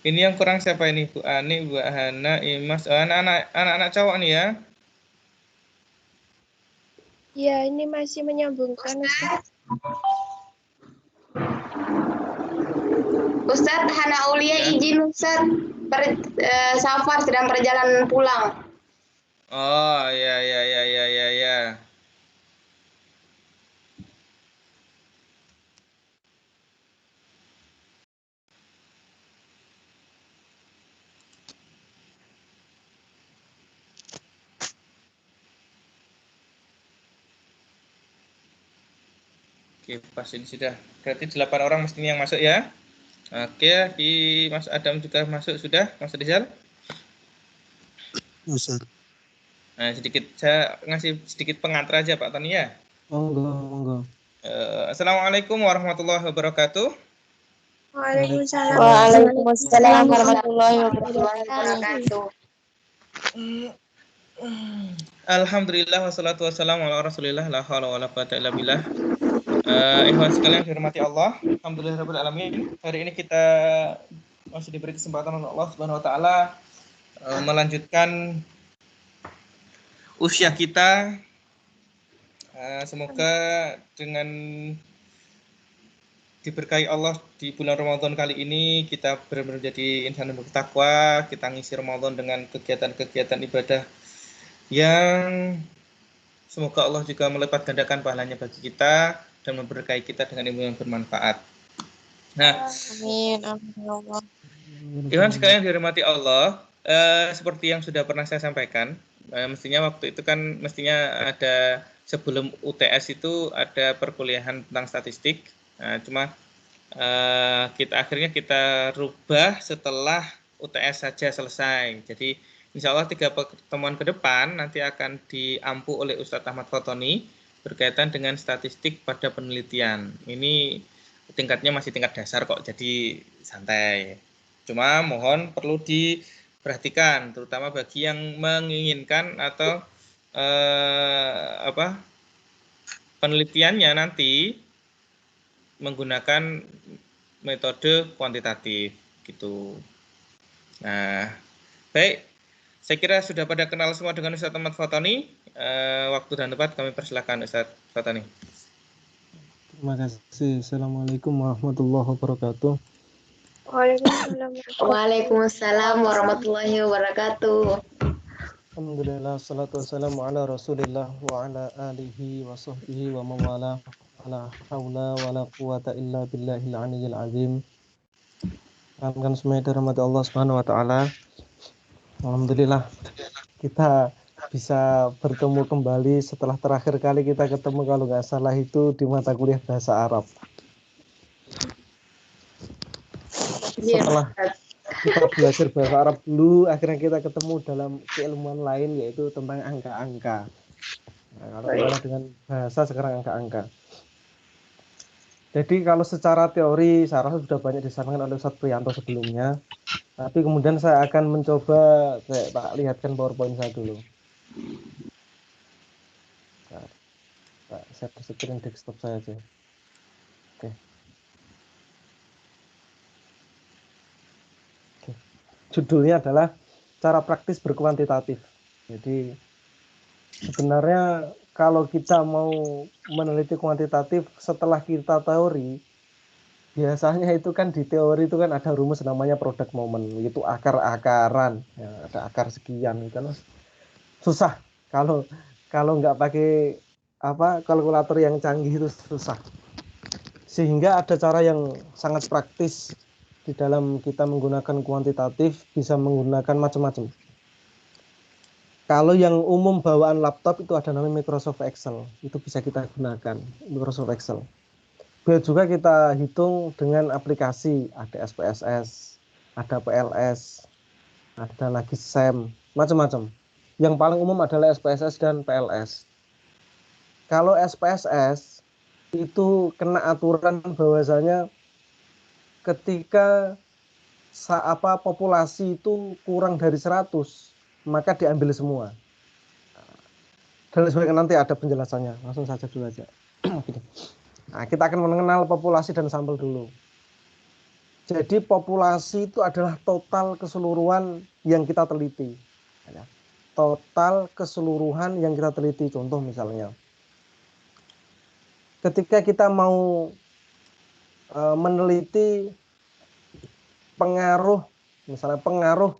Ini yang kurang siapa ini? Bu Ani, Bu Hana, Imas, anak-anak cowok nih ya. Ya, ini masih menyambungkan, Ustaz. Ustadz, Hana Aulia izin Ustadz. Safar sedang perjalanan pulang. Oh, ya, ya, ya, ya, ya, ya. Oke, pas ini sudah. Berarti 8 orang mestinya yang masuk ya. Oke, di Mas Adam juga masuk sudah, Mas Rizal. Ustaz. Nah, saya ngasih sedikit pengantar aja Pak Tani ya. Monggo. Assalamualaikum warahmatullahi wabarakatuh. Waalaikumsalam. Waalaikumsalam warahmatullahi wabarakatuh. Alhamdulillah wassalatu wassalamu ala Rasulillah la haula wala quwata illa billah. Ikhwan sekalian dirahmati Allah, alhamdulillahirabbil alamin. Hari ini kita masih diberi kesempatan oleh Allah Subhanahu wa taala melanjutkan usia kita. Semoga dengan diberkahi Allah di bulan Ramadan kali ini kita benar-benar jadi insan yang bertakwa, kita ngisi Ramadan dengan kegiatan-kegiatan ibadah yang semoga Allah juga melipat gandakan pahalanya bagi kita dan memberkahi kita dengan ilmu yang bermanfaat. Nah, Amin, amin ya Allah. Ikhwan sekalian dirahmati Allah, seperti yang sudah pernah saya sampaikan, mestinya waktu itu kan ada sebelum UTS itu ada perkuliahan tentang statistik. Nah, cuma akhirnya kita rubah setelah UTS saja selesai. Jadi insya Allah 3 pertemuan ke depan nanti akan diampu oleh Ustadz Ahmad Fotoni berkaitan dengan statistik pada penelitian. Ini tingkatnya masih tingkat dasar kok, jadi santai. Cuma mohon perlu diperhatikan, terutama bagi yang menginginkan atau penelitiannya nanti menggunakan metode kuantitatif gitu. Nah, baik. Saya kira sudah pada kenal semua dengan Ustadz Ahmad Fotoni. Waktu dan tempat kami persilakan Ustadz Fotoni. Terima kasih. Assalamualaikum warahmatullahi wabarakatuh. Waalaikumsalam warahmatullahi wabarakatuh. Alhamdulillah, salatu wassalamu ala Rasulillah wa ala alihi wa sahbihi wa mawala. La haula wa la quwata illa billahil aliyyil azim. Kan semuanya dirahmati Allah Subhanahu wa taala. Alhamdulillah kita bisa bertemu kembali setelah terakhir kali kita ketemu kalau nggak salah itu di mata kuliah bahasa Arab. Setelah kita belajar bahasa Arab dulu, akhirnya kita ketemu dalam keilmuan lain yaitu tentang angka-angka. Nah, kalau kita dengan bahasa sekarang angka-angka. Jadi kalau secara teori saya rasa sudah banyak disampaikan oleh Ustadz Priyanto sebelumnya. Tapi kemudian saya akan mencoba Pak lihatkan PowerPoint saya dulu. Nah, saya screen desktop saya aja. Oke. Judulnya adalah cara praktis berkuantitatif. Jadi sebenarnya kalau kita mau meneliti kuantitatif setelah kita teori, biasanya itu kan di teori itu kan ada rumus namanya product moment, itu akar-akaran, ya, ada akar sekian, itu kan susah kalau nggak pakai kalkulator yang canggih itu susah. Sehingga ada cara yang sangat praktis di dalam kita menggunakan kuantitatif, bisa menggunakan macam-macam. Kalau yang umum bawaan laptop itu ada namanya Microsoft Excel, itu bisa kita gunakan Microsoft Excel. Bisa juga kita hitung dengan aplikasi, ada SPSS, ada PLS, ada lagi SEM, macam-macam. Yang paling umum adalah SPSS dan PLS. Kalau SPSS itu kena aturan bahwasanya ketika populasi itu kurang dari 100, maka diambil semua. Dan sebenarnya nanti ada penjelasannya, langsung saja dulu aja. Nah, kita akan mengenal populasi dan sampel dulu. Jadi populasi itu adalah total keseluruhan yang kita teliti. Total keseluruhan yang kita teliti. Contoh misalnya, ketika kita mau meneliti pengaruh, misalnya pengaruh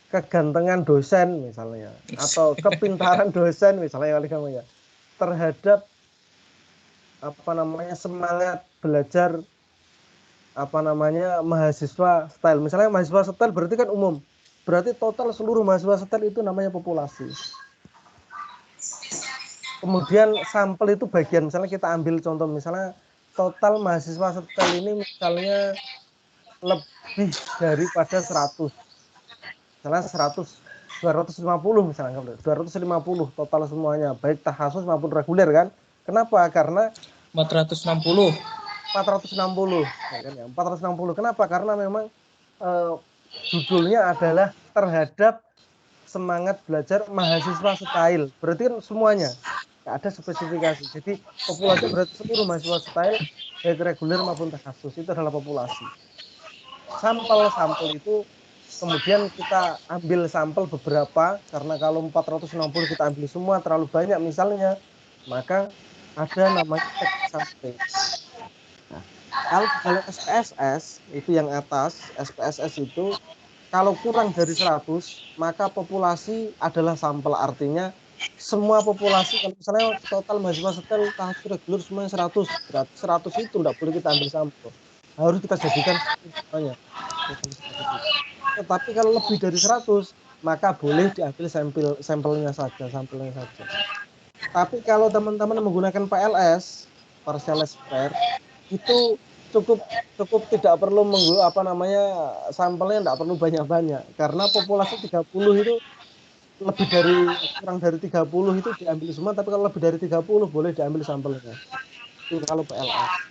kegantengan dosen misalnya, atau kepintaran dosen misalnya, ya, terhadap semangat belajar mahasiswa STEL. Misalnya mahasiswa STEL berarti kan umum. Berarti total seluruh mahasiswa STEL itu namanya populasi. Kemudian sampel itu bagian, misalnya kita ambil contoh, misalnya total mahasiswa STEL ini misalnya lebih daripada 100. Misalnya 250 misalnya, 250 total semuanya, baik takhasus maupun reguler kan. Kenapa? Karena 460. 460, ya kan ya, 460. Kenapa? Karena memang judulnya adalah terhadap semangat belajar mahasiswa STAIL. Berarti kan semuanya, nggak ada spesifikasi. Jadi populasi berarti seluruh mahasiswa STAIL, baik reguler maupun takhasus, itu adalah populasi. Sampel itu kemudian kita ambil sampel beberapa, karena kalau 460 kita ambil semua terlalu banyak misalnya, maka ada namanya teknik sampling. Kalau dalam SPSS itu yang atas, SPSS itu kalau kurang dari 100, maka populasi adalah sampel. Artinya semua populasi, kalau misalnya total mahasiswa STEL tahap reguler semuanya 100, berarti 100 itu tidak boleh kita ambil sampel. Harus kita jadikan semuanya. Tetapi kalau lebih dari 100, maka boleh diambil sampelnya saja. Tapi kalau teman-teman menggunakan PLS, partial spare, itu cukup tidak perlu sampelnya tidak perlu banyak-banyak, karena populasi 30 itu kurang dari 30 itu diambil semua, tapi kalau lebih dari 30 boleh diambil sampelnya. Itu kalau PLS.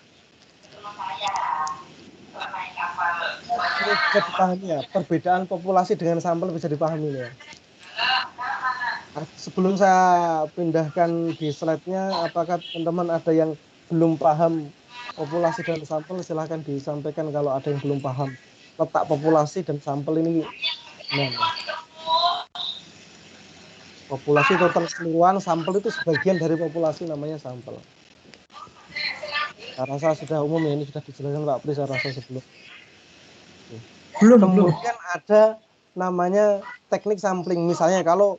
Ini bisa dipahami ya, perbedaan populasi dengan sampel bisa dipahami ya. Sebelum saya pindahkan di slide-nya, apakah teman-teman ada yang belum paham populasi dan sampel? Silahkan disampaikan kalau ada yang belum paham letak populasi dan sampel ini. Populasi total keseluruhan, sampel itu sebagian dari populasi, namanya sampel. Saya rasa sudah umum ya, ini sudah dijelaskan Pak Pri, saya rasa sebelum. Kemudian ada namanya teknik sampling. Misalnya kalau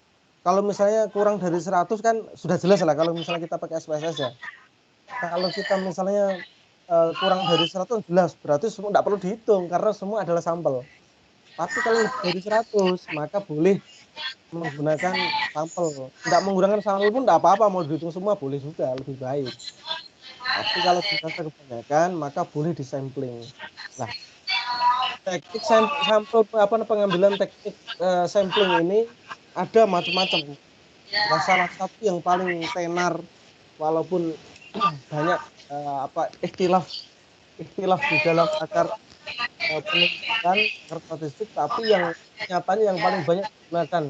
misalnya kurang dari 100 kan sudah jelas lah kalau misalnya kita pakai SPSS ya. Kalau kita misalnya kurang dari 100 jelas, berarti semua tidak perlu dihitung karena semua adalah sampel. Tapi kalau lebih dari 100 maka boleh menggunakan sampel. Tidak menggunakan sampel pun tidak apa-apa, mau dihitung semua boleh juga, lebih baik. Tapi kalau dirasa kebanyakan maka boleh disampling. Nah, teknik sampel pengambilan teknik sampling ini ada macam-macam. Salah satu yang paling tenar, walaupun banyak ikhtilaf di dalam akar penelitian statistik, tapi yang nyatanya yang paling banyak digunakan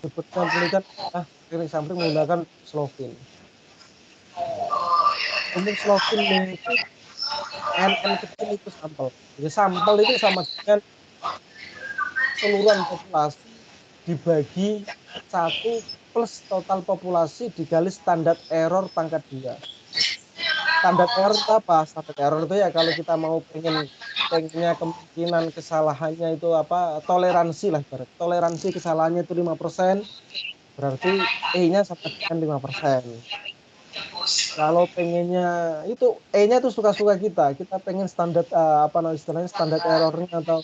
di penelitian adalah teknik sampling menggunakan Slovin. Untuk Slovin itu NN kecil itu sampel. Jadi sampel itu sama dengan keseluruhan populasi dibagi 1 plus total populasi dikali standar error pangkat 2. Standar error itu apa? Standar error itu ya kalau kita mau pengennya kemungkinan kesalahannya itu toleransi lah. Toleransi kesalahannya itu 5%, berarti E-nya sama dengan 5%. Kalau pengennya itu E-nya itu suka-suka kita pengen standar standar errornya atau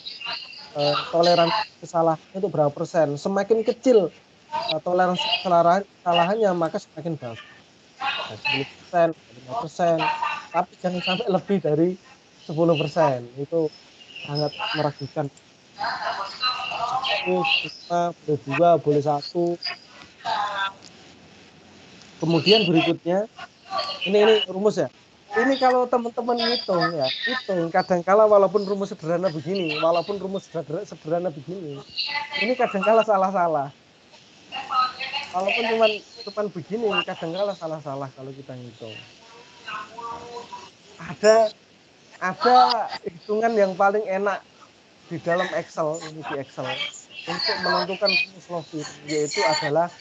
toleransi kesalahannya itu berapa persen. Semakin kecil toleransi kesalahannya maka semakin bagus. 10%, 5%, tapi jangan sampai lebih dari 10%. Itu sangat meragukan. 10, 5, boleh 2, boleh 1. Kemudian berikutnya, ini rumus ya. Ini kalau teman-teman hitung kadangkala walaupun rumus sederhana begini, ini kadangkala salah-salah. Walaupun cuman begini, kadangkala salah-salah kalau kita ngitung. ada hitungan yang paling enak di dalam Excel, ini di Excel, untuk menentukan rumus login, yaitu adalah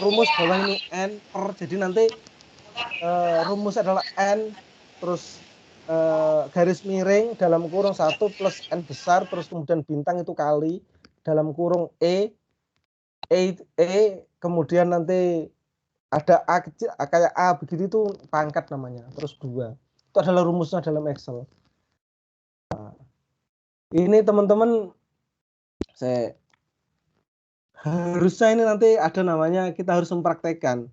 rumus bawah ini N per, jadi nanti rumus adalah N, terus garis miring dalam kurung 1 plus N besar, terus kemudian bintang itu kali dalam kurung E, kemudian nanti ada A kecil, kayak A begitu itu pangkat namanya, terus 2. Itu adalah rumusnya dalam Excel. Nah, ini teman-teman, harusnya ini nanti ada namanya, kita harus mempraktekkan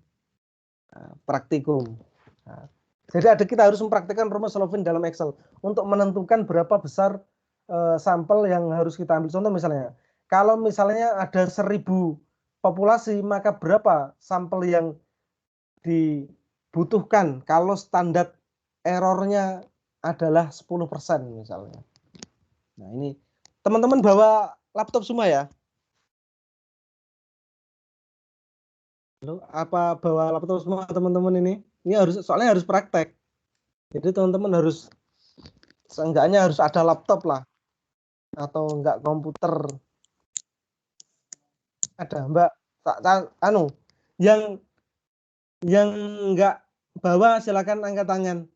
praktikum. Nah, jadi kita harus mempraktekkan rumus Slovin dalam Excel untuk menentukan berapa besar sampel yang harus kita ambil. Contoh misalnya, kalau misalnya ada 1000 populasi, maka berapa sampel yang dibutuhkan kalau standar errornya adalah 10% misalnya. Nah, ini teman-teman bawa laptop semua ya? Halo, apa bawa laptop semua teman-teman ini? Ini soalnya harus praktek. Jadi teman-teman harus seenggaknya harus ada laptop lah, atau enggak komputer. Ada Mbak, yang enggak bawa silakan angkat tangan.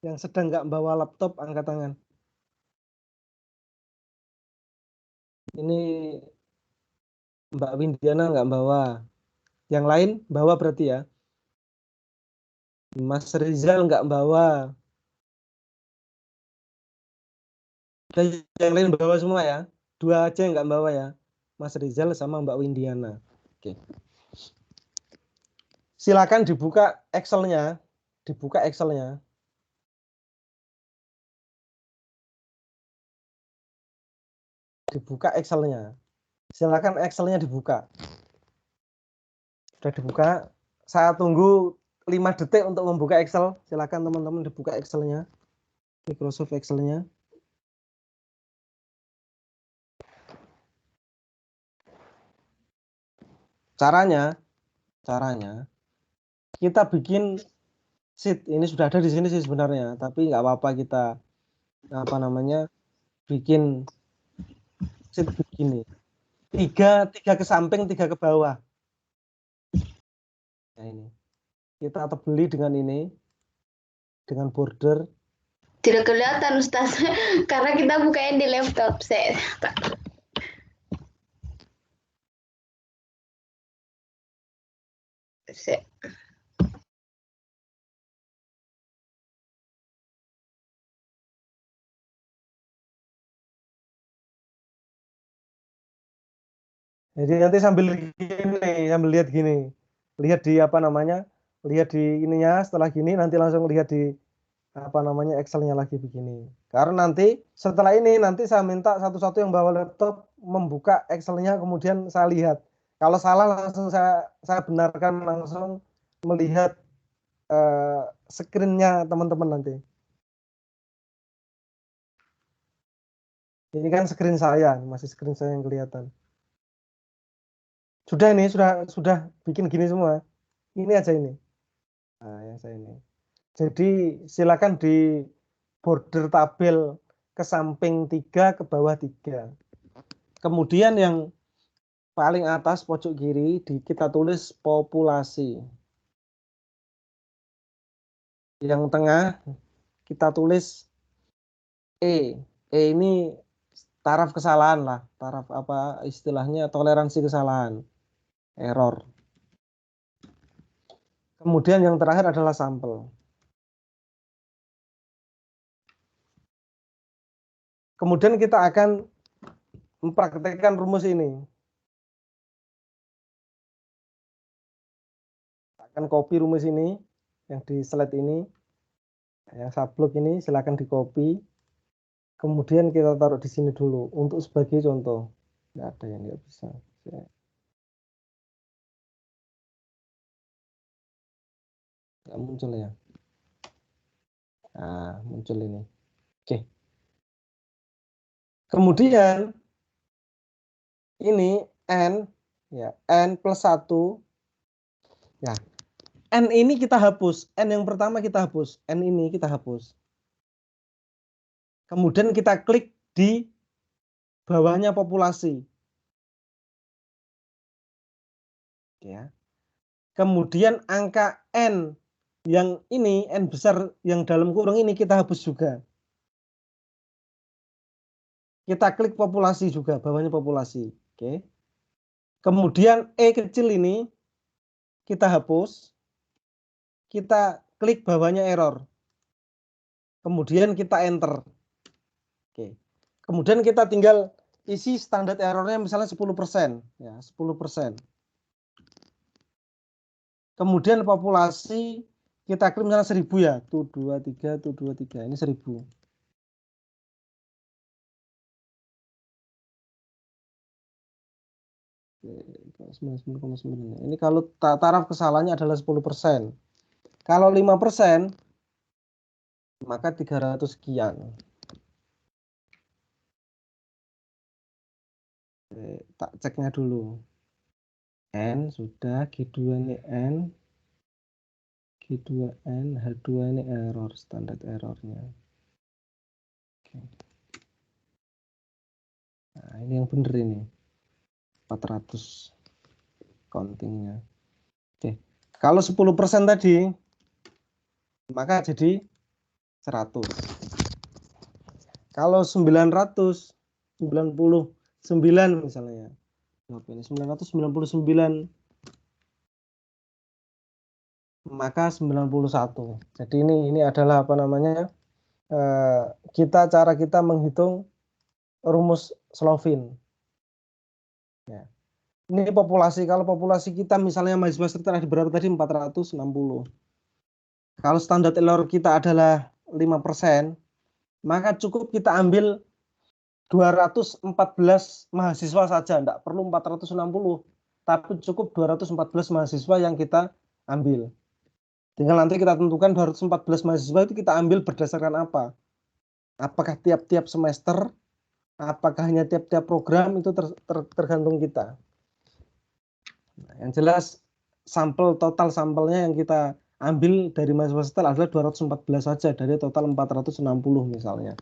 Yang sedang enggak bawa laptop angkat tangan. Ini Mbak Windiana enggak bawa. Yang lain bawa berarti ya. Mas Rizal enggak bawa. Yang lain bawa semua ya. 2 aja yang enggak bawa ya. Mas Rizal sama Mbak Windiana. Oke. Silakan dibuka Excel-nya. Dibuka Excel-nya. Dibuka Excel-nya. Silakan Excel-nya dibuka. Sudah dibuka. Saya tunggu 5 detik untuk membuka Excel. Silakan teman-teman dibuka Excel-nya. Microsoft Excel-nya. Caranya kita bikin sheet. Ini sudah ada di sini sih sebenarnya, tapi nggak apa-apa kita bikin sheet begini. 3 ke samping, 3 ke bawah. Nah, ini kita tebeli dengan ini, dengan border. Tidak kelihatan Ustaz, karena kita bukain di laptop. Jadi nanti sambil lihat gini, lihat di lihat di ininya, setelah gini nanti langsung lihat di Excel-nya lagi begini. Karena nanti setelah ini nanti saya minta satu-satu yang bawa laptop membuka Excel-nya, kemudian saya lihat. Kalau salah langsung saya benarkan, langsung melihat screen-nya teman-teman nanti. Ini kan screen saya, masih screen saya yang kelihatan. Sudah bikin gini semua. Ini aja ini. Nah, yang saya ini. Jadi silakan di border tabel ke samping 3, ke bawah 3. Kemudian yang paling atas pojok kiri kita tulis populasi. Yang tengah kita tulis E. E ini taraf kesalahan lah, taraf istilahnya toleransi kesalahan, error. Kemudian yang terakhir adalah sampel. Kemudian kita akan mempraktekkan rumus ini. Akan copy rumus ini yang di slide ini, yang sablok ini silakan di copy. Kemudian kita taruh di sini dulu untuk sebagai contoh. Nggak ada yang nggak bisa. Nggak muncul ya. Nah, muncul ini. Oke. Kemudian ini N, ya, N plus 1. Ya, N ini kita hapus. N yang pertama kita hapus. N ini kita hapus. Kemudian kita klik di bawahnya populasi. Ya. Kemudian angka N yang ini, N besar yang dalam kurung ini kita hapus juga. Kita klik populasi juga, bawahnya populasi. Oke. Kemudian E kecil ini kita hapus. Kita klik bawahnya error. Kemudian kita enter. Oke. Kemudian kita tinggal isi standar errornya misalnya 10%. Ya, 10%. Kemudian populasi kita klik misalnya 1000 ya. 123, 123. Ini 1000. Oke, 99,9. Ini kalau taraf kesalahannya adalah 10%. Kalau 5%, maka 300 sekian. Oke, tak ceknya dulu. N sudah, G2 ini N, G2N, H2 ini error, standar errornya. Oke. Nah, ini yang benar ini. 400 countingnya. Oke. Kalau 10% tadi, maka jadi 100. Kalau 999 misalnya. Ini 999 maka 91. Jadi ini adalah apa namanya? Cara kita menghitung rumus Slovin. Ya. Ini populasi. Kalau populasi kita misalnya mahasiswa sekitar ada berapa tadi? 460. Kalau standar error kita adalah 5%, maka cukup kita ambil 214 mahasiswa saja, tidak perlu 460, tapi cukup 214 mahasiswa yang kita ambil. Tinggal nanti kita tentukan 214 mahasiswa itu kita ambil berdasarkan apa? Apakah tiap-tiap semester, apakah hanya tiap-tiap program, itu tergantung kita. Nah, yang jelas total sampelnya yang kita ambil dari mahasiswa setel adalah 214 saja dari total 460 misalnya.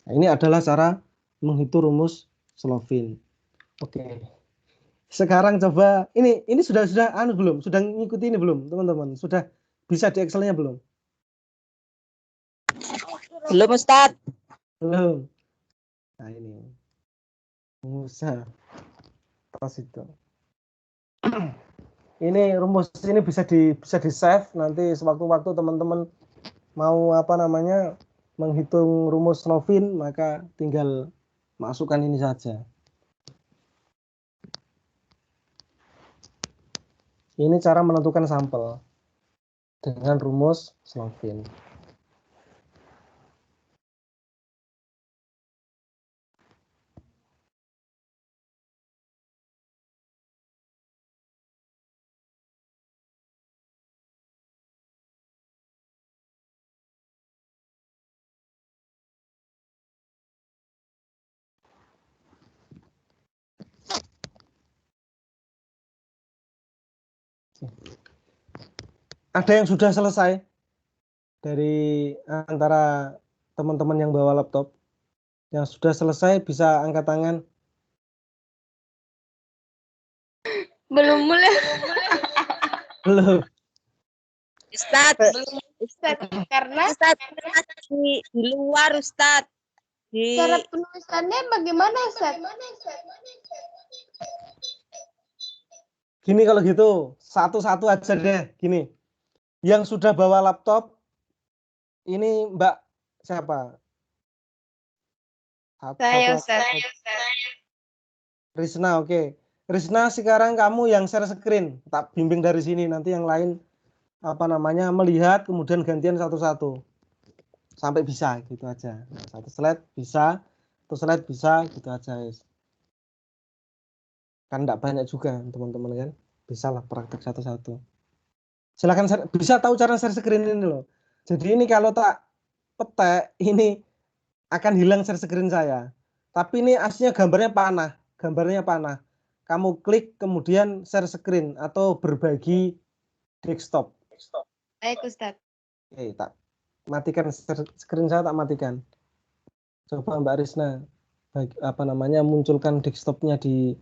Nah, ini adalah cara menghitung rumus Slovin. Oke. Sekarang coba ini sudah belum? Sudah ngikuti ini belum, teman-teman? Sudah bisa di Excel-nya belum? Belum, Ustadz. Belum. Nah, ini. Bisa. Pas itu. Ini rumus ini bisa di save nanti sewaktu-waktu teman-teman mau apa namanya menghitung rumus Slovin, maka tinggal masukkan ini saja. Ini cara menentukan sampel dengan rumus Slovin. Ada yang sudah selesai dari antara teman-teman yang bawa laptop? Yang sudah selesai bisa angkat tangan. Belum mulai. Belum. Ustadz, belum. Ustadz, karena Ustadz di luar, Ustadz. cara penulisannya bagaimana, Ustadz? Gini kalau gitu, satu-satu aja deh. Gini, yang sudah bawa laptop, ini Mbak siapa? Saya, Ustadz. Risna, oke. Risna, sekarang kamu yang share screen, tak bimbing dari sini. Nanti yang lain apa namanya melihat, kemudian gantian satu-satu sampai bisa, gitu aja. Nah, satu slide bisa, satu slide bisa, gitu aja. Kan enggak banyak juga teman-teman kan, bisa lah praktek satu-satu. Silakan bisa tahu cara share screen ini loh. Jadi ini kalau tak petek ini akan hilang share screen saya. Tapi ini aslinya gambarnya panah. Kamu klik kemudian share screen atau berbagi desktop. Baik, Ustadz. Oke, tak matikan share screen saya, tak matikan. Coba Mbak Risna munculkan desktopnya di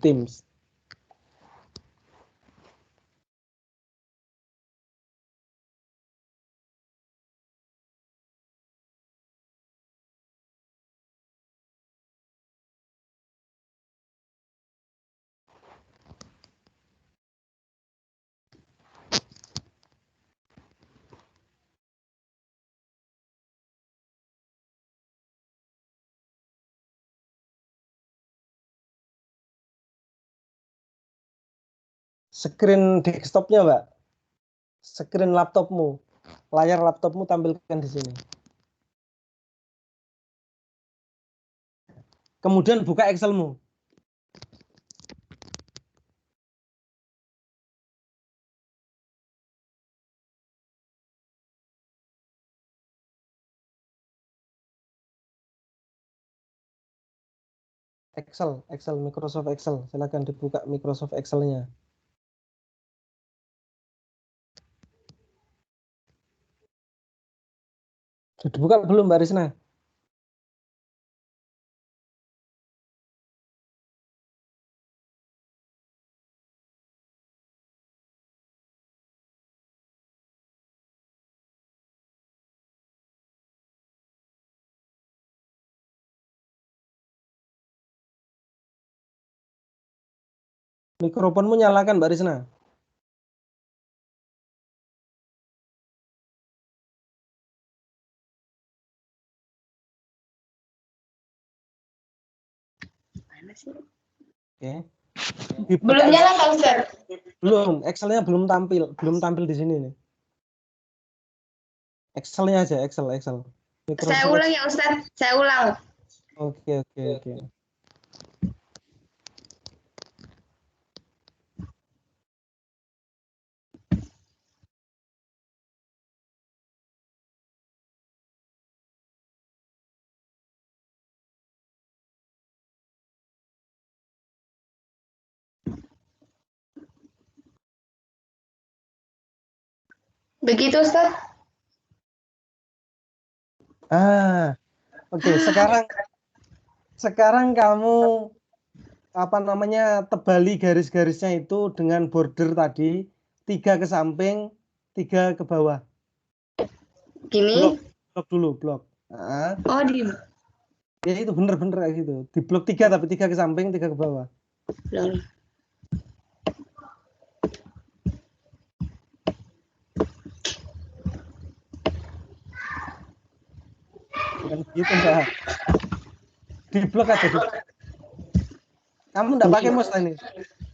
Teams. Screen desktopnya, Mbak. Screen laptopmu. Layar laptopmu tampilkan di sini. Kemudian buka Excelmu. Excel, Microsoft Excel. Silakan dibuka Microsoft Excel-nya. Sudah dibuka belum, Mbak Risna? Mikrofonmu nyalakan, Mbak Risna. Mana sih? Oke. Belum nyala Kak Ustaz. Belum, Excel-nya belum tampil di sini nih. Excel-nya aja, Excel. Saya ulang ya Ustaz, saya ulang. Oke. Begitu Ustaz? Oke. Sekarang kamu tebali garis-garisnya itu dengan border tadi 3 ke samping, 3 ke bawah. Gini? Blok dulu, blok. Nah, Oh, di ya itu bener kayak gitu. Di blok 3 tapi 3 ke samping, 3 ke bawah. belum. Bukan gitu, Mbak. Di blok aja. Kamu enggak pakai mouse ini?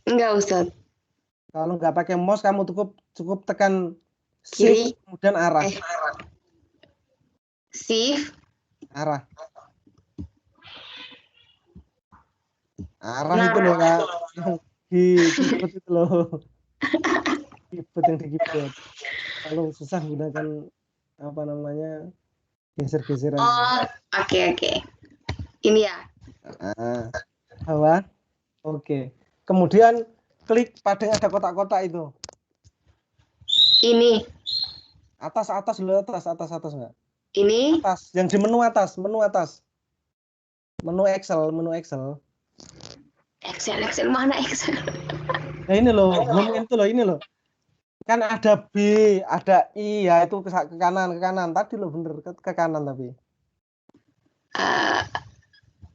Enggak Ustaz. Kalau nggak pakai mouse, kamu cukup tekan Kiri. shift kemudian arah. Shift. Arah itu loh, Kak. Di keyboard itu loh. Keyboard yang di keyboard. Kalau susah gunakan geser-geseran. Oh, oke. Ini ya. Bawah. Oke. Kemudian klik pada yang ada kotak-kotak itu. Ini. Atas dulu, atas enggak? Ini. Atas, yang di menu atas. Menu Excel. Excel mana Excel? Nah ini loh, belum itu loh, ini loh. Kan ada B, ada I, ya itu ke kanan. Tadi loh bener ke kanan tapi.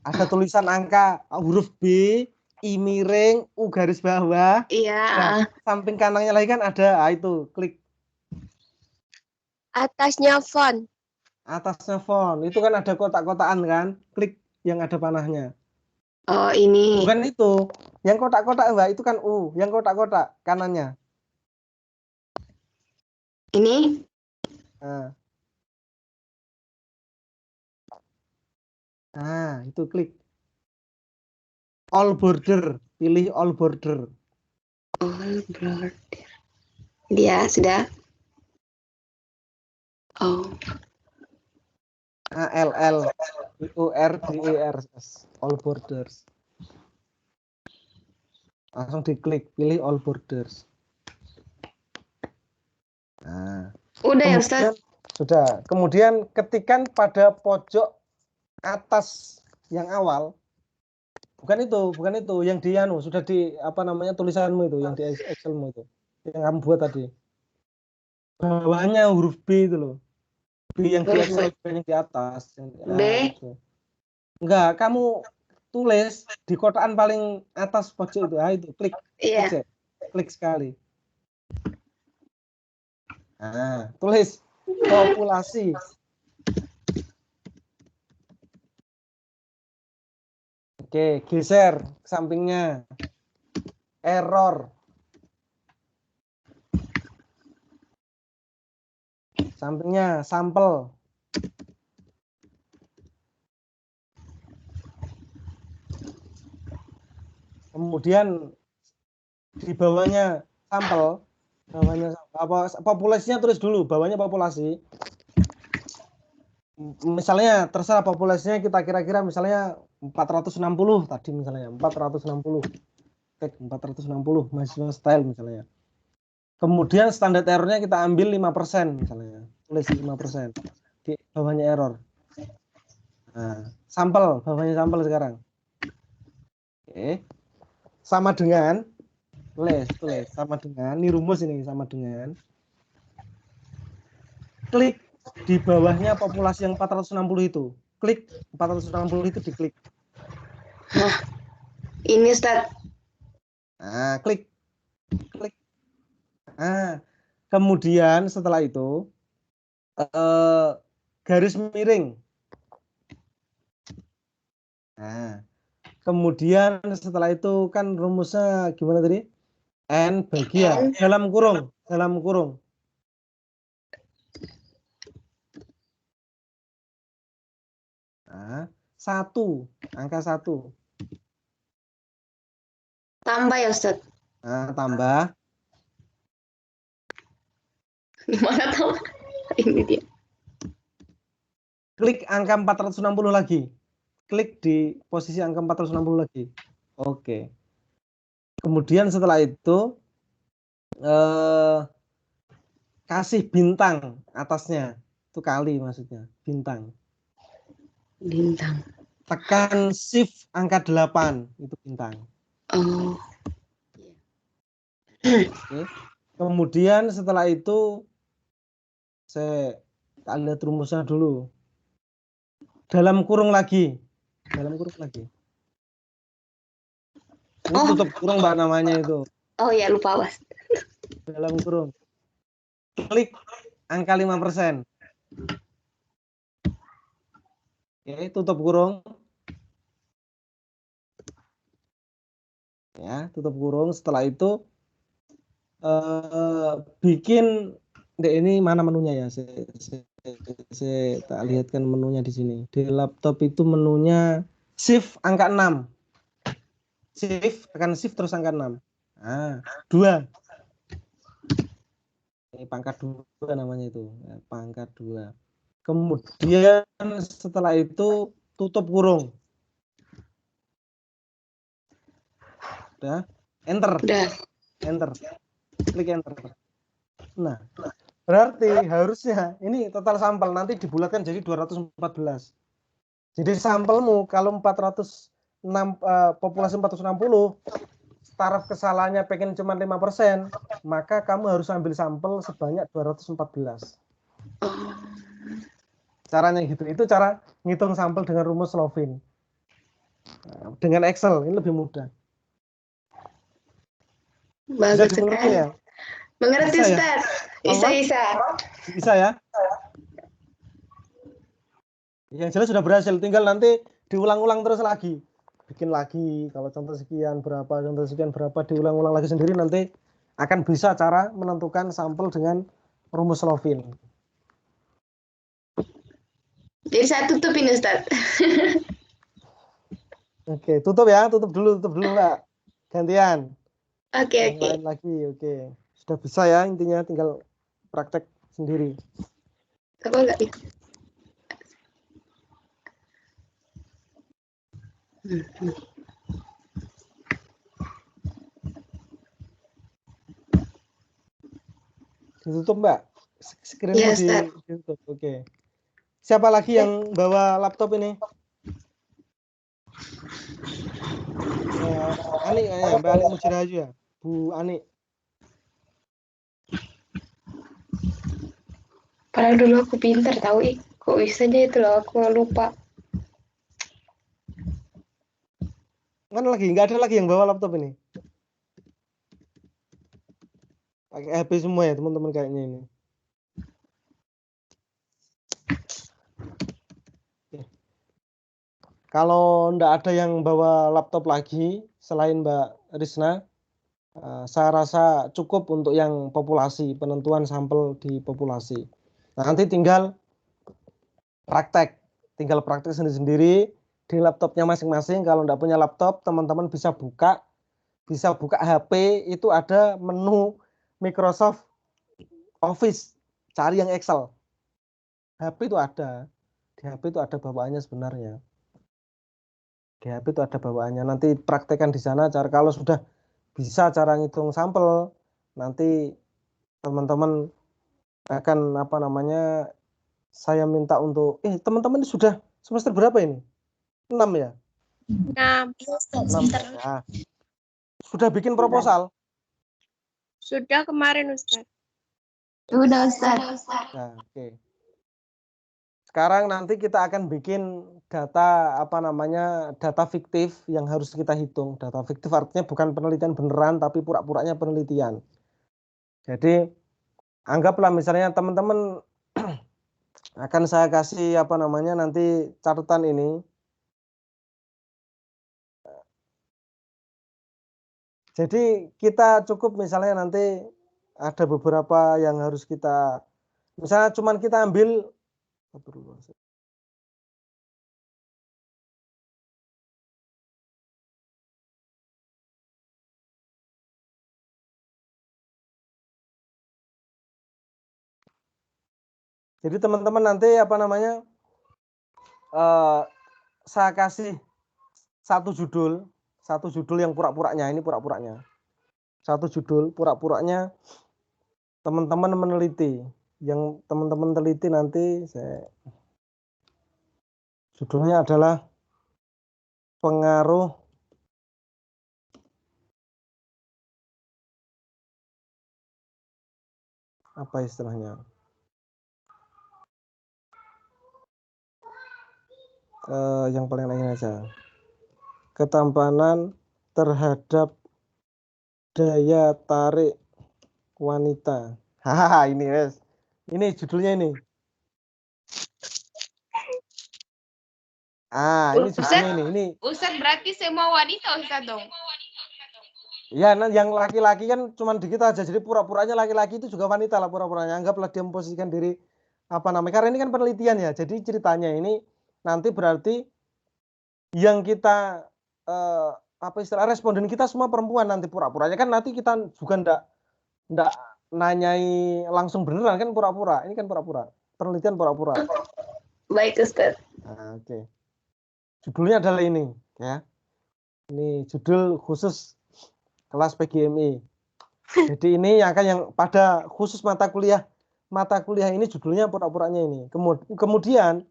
Ada tulisan angka, huruf B, I miring, U garis bawah. Iya. Nah, samping kanannya lagi kan ada, itu klik. Atasnya font. Atasnya font, itu kan ada kotak-kotakan kan, klik yang ada panahnya. Oh ini. Bukan itu, yang kotak-kotak Mbak, itu kan U, yang kotak-kotak kanannya. Ini. Nah, itu klik. All border, pilih all border. All border. Dia sudah. Oh. ALL BORDERS all borders. Langsung diklik, pilih all borders. Nah, udah ya Ustaz? Sudah. Kemudian ketikkan pada pojok atas yang awal, bukan itu yang di anu sudah di apa namanya tulisanmu itu, yang di Excelmu itu, yang kamu buat tadi. Bawahnya huruf B itu loh. B yang di Huruf Excel yang di atas. B. Itu. Enggak, kamu tulis di kotaan paling atas pojok itu. Itu klik. Iya. Klik, klik sekali. Nah, tulis populasi. Oke, geser ke sampingnya. Error. Sampingnya sampel. Kemudian di bawahnya sampel, bawahnya apa populasinya tulis dulu, bawahnya populasi. Misalnya terserah populasinya kita kira-kira misalnya 460 tadi misalnya 460. Tek 460 mahasiswa style misalnya. Kemudian standar errornya kita ambil 5% misalnya. Tulis 5%. Di bawahnya error. Nah, sampel, bawahnya sampel sekarang. Oke. Sama dengan tulis sama dengan ini rumus ini sama dengan klik di bawahnya populasi yang 460 itu. Klik 460 itu diklik. Nah, ini Ustaz. Nah, klik. Nah, kemudian setelah itu garis miring. Nah, kemudian setelah itu kan rumusnya gimana tadi? N bagian dalam kurung. Nah, 1, angka 1. Tambah ya Ustaz. Nah, tambah. Gimana tahu? Ini dia. Klik angka 460 lagi. Klik di posisi angka 460 lagi. Oke. Kemudian setelah itu kasih bintang atasnya. Itu kali maksudnya, bintang. Tekan shift angka 8 itu bintang. Oh. Oke. Kemudian setelah itu saya lihat rumusnya dulu. Dalam kurung lagi. Ini tutup kurung Mbak namanya itu. Oh ya, lupa Mas. Dalam kurung. Klik angka 5%. Oke, tutup kurung. Ya, tutup kurung. Setelah itu bikin ini mana menunya ya? Saya tak lihatkan menunya di sini. Di laptop itu menunya shift angka 6. Tekan shift terus angka 6. Nah, 2. Ini pangkat 2 namanya itu. Ya, pangkat 2. Kemudian setelah itu tutup kurung. Udah, enter. Klik enter. Nah, berarti harusnya ini total sampel nanti dibulatkan jadi 214. Jadi sampelmu kalau 406 populasi 460 taraf kesalahannya pengen cuma 5%, maka kamu harus ambil sampel sebanyak 214. Caranya gitu. Itu cara ngitung sampel dengan rumus Slovin. Nah, dengan Excel ini lebih mudah. Bagus sekali. Ya? Mengerti Ustaz? Bisa ya? Yang jelas sudah berhasil, tinggal nanti diulang-ulang terus lagi. Bikin lagi, kalau contoh sekian berapa, diulang-ulang lagi sendiri, nanti akan bisa cara menentukan sampel dengan rumus Slovin. Jadi saya tutup ini Ustaz. Oke, tutup dulu Mbak. Gantian. Oke. Lain lagi, oke. Sudah bisa ya, intinya tinggal praktek sendiri. Apa enggak nih? Ditutup Mbak. Screen Ya, ditutup. Oke. Siapa lagi yang bawa laptop ini? Ani ya, Mbak Ani Mujirahayu ya, Bu Ani. Padahal dulu aku pinter tahu kok bisa aja itu loh aku lupa. Kan nggak ada lagi yang bawa laptop ini. Pakai HP semua ya teman-teman kayaknya ini. Kalau nggak ada yang bawa laptop lagi selain Mbak Risna, saya rasa cukup untuk yang populasi, penentuan sampel di populasi. Nah, nanti tinggal praktek sendiri-sendiri di laptopnya masing-masing. Kalau nggak punya laptop, teman-teman bisa buka HP, itu ada menu Microsoft Office, cari yang Excel. HP itu ada, di HP itu ada bawaannya sebenarnya. Di HP itu ada bawaannya. Nanti praktekkan di sana. Kalau sudah bisa cara ngitung sampel, nanti teman-teman akan saya minta untuk teman-teman sudah semester berapa ini? 6 ya? 6. 6 ya. Sudah bikin proposal? Sudah kemarin, Ustaz. Udah Ustaz. Nah, oke. Sekarang nanti kita akan bikin data data fiktif yang harus kita hitung. Data fiktif artinya bukan penelitian beneran tapi pura-puranya penelitian. Jadi anggaplah misalnya teman-teman akan saya kasih nanti catatan ini. Jadi kita cukup misalnya nanti ada beberapa yang harus kita, misalnya cuman kita ambil jadi teman-teman nanti saya kasih satu judul yang pura-puranya, ini pura-puranya. Satu judul pura-puranya teman-teman meneliti. Yang teman-teman teliti nanti judulnya adalah pengaruh apa istilahnya? Yang paling lain aja. Ketampanan terhadap daya tarik wanita. Hahaha, ini guys. Ini judulnya ini. Ini judulnya ini. Ustaz berarti semua wanita Ustaz dong. Ya, yang laki-laki kan cuma dikit aja. Jadi pura-puranya laki-laki itu juga wanita lah pura-puranya. Anggaplah dia memposisikan diri karena ini kan penelitian ya. Jadi ceritanya ini nanti berarti yang kita responden kita semua perempuan nanti pura-puranya kan nanti kita juga ndak nanyai langsung beneran kan pura-pura. Ini kan pura-pura. Penelitian pura-pura. Baik Ustaz. Nah, oke. Judulnya adalah ini ya. Ini judul khusus kelas PGMI. Jadi ini yang pada khusus mata kuliah ini judulnya pura-puranya ini. Kemudian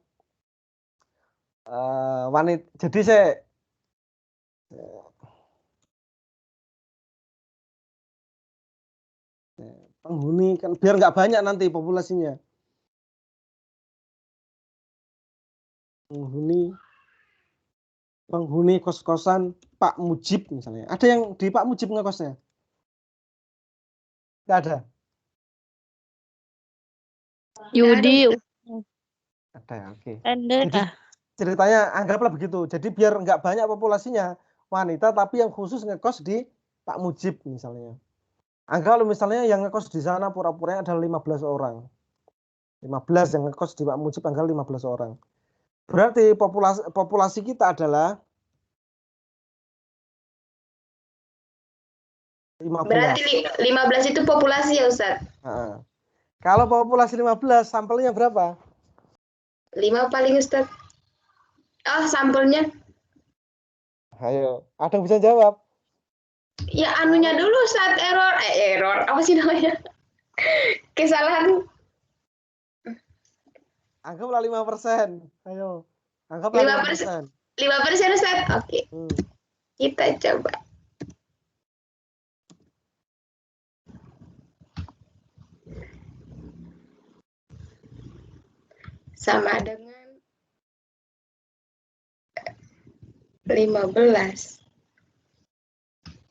wanita. Jadi saya penghuni kan biar nggak banyak nanti populasinya. Penghuni kos-kosan Pak Mujib misalnya. Ada yang di Pak Mujib ngekosnya? Nggak ada. Yudi. Ada, oke. Jadi ceritanya anggaplah begitu. Jadi biar nggak banyak populasinya wanita, tapi yang khusus ngekos di Pak Mujib misalnya. Anggap misalnya yang ngekos di sana pura-puranya ada 15 orang. 15 yang ngekos di Pak Mujib anggap 15 orang. Berarti populasi kita adalah 15. Berarti 15 itu populasi ya Ustaz? Kalau populasi 15, sampelnya berapa? 5 paling Ustaz. Sampelnya. Ayo, ada yang bisa jawab? Ya anunya dulu Ustaz, error. Apa sih namanya? Kesalahan. Anggaplah 5%. Ayo. Anggaplah 5%. 5% Ustaz. Oke, Hmm. kita coba. Sama dengan 15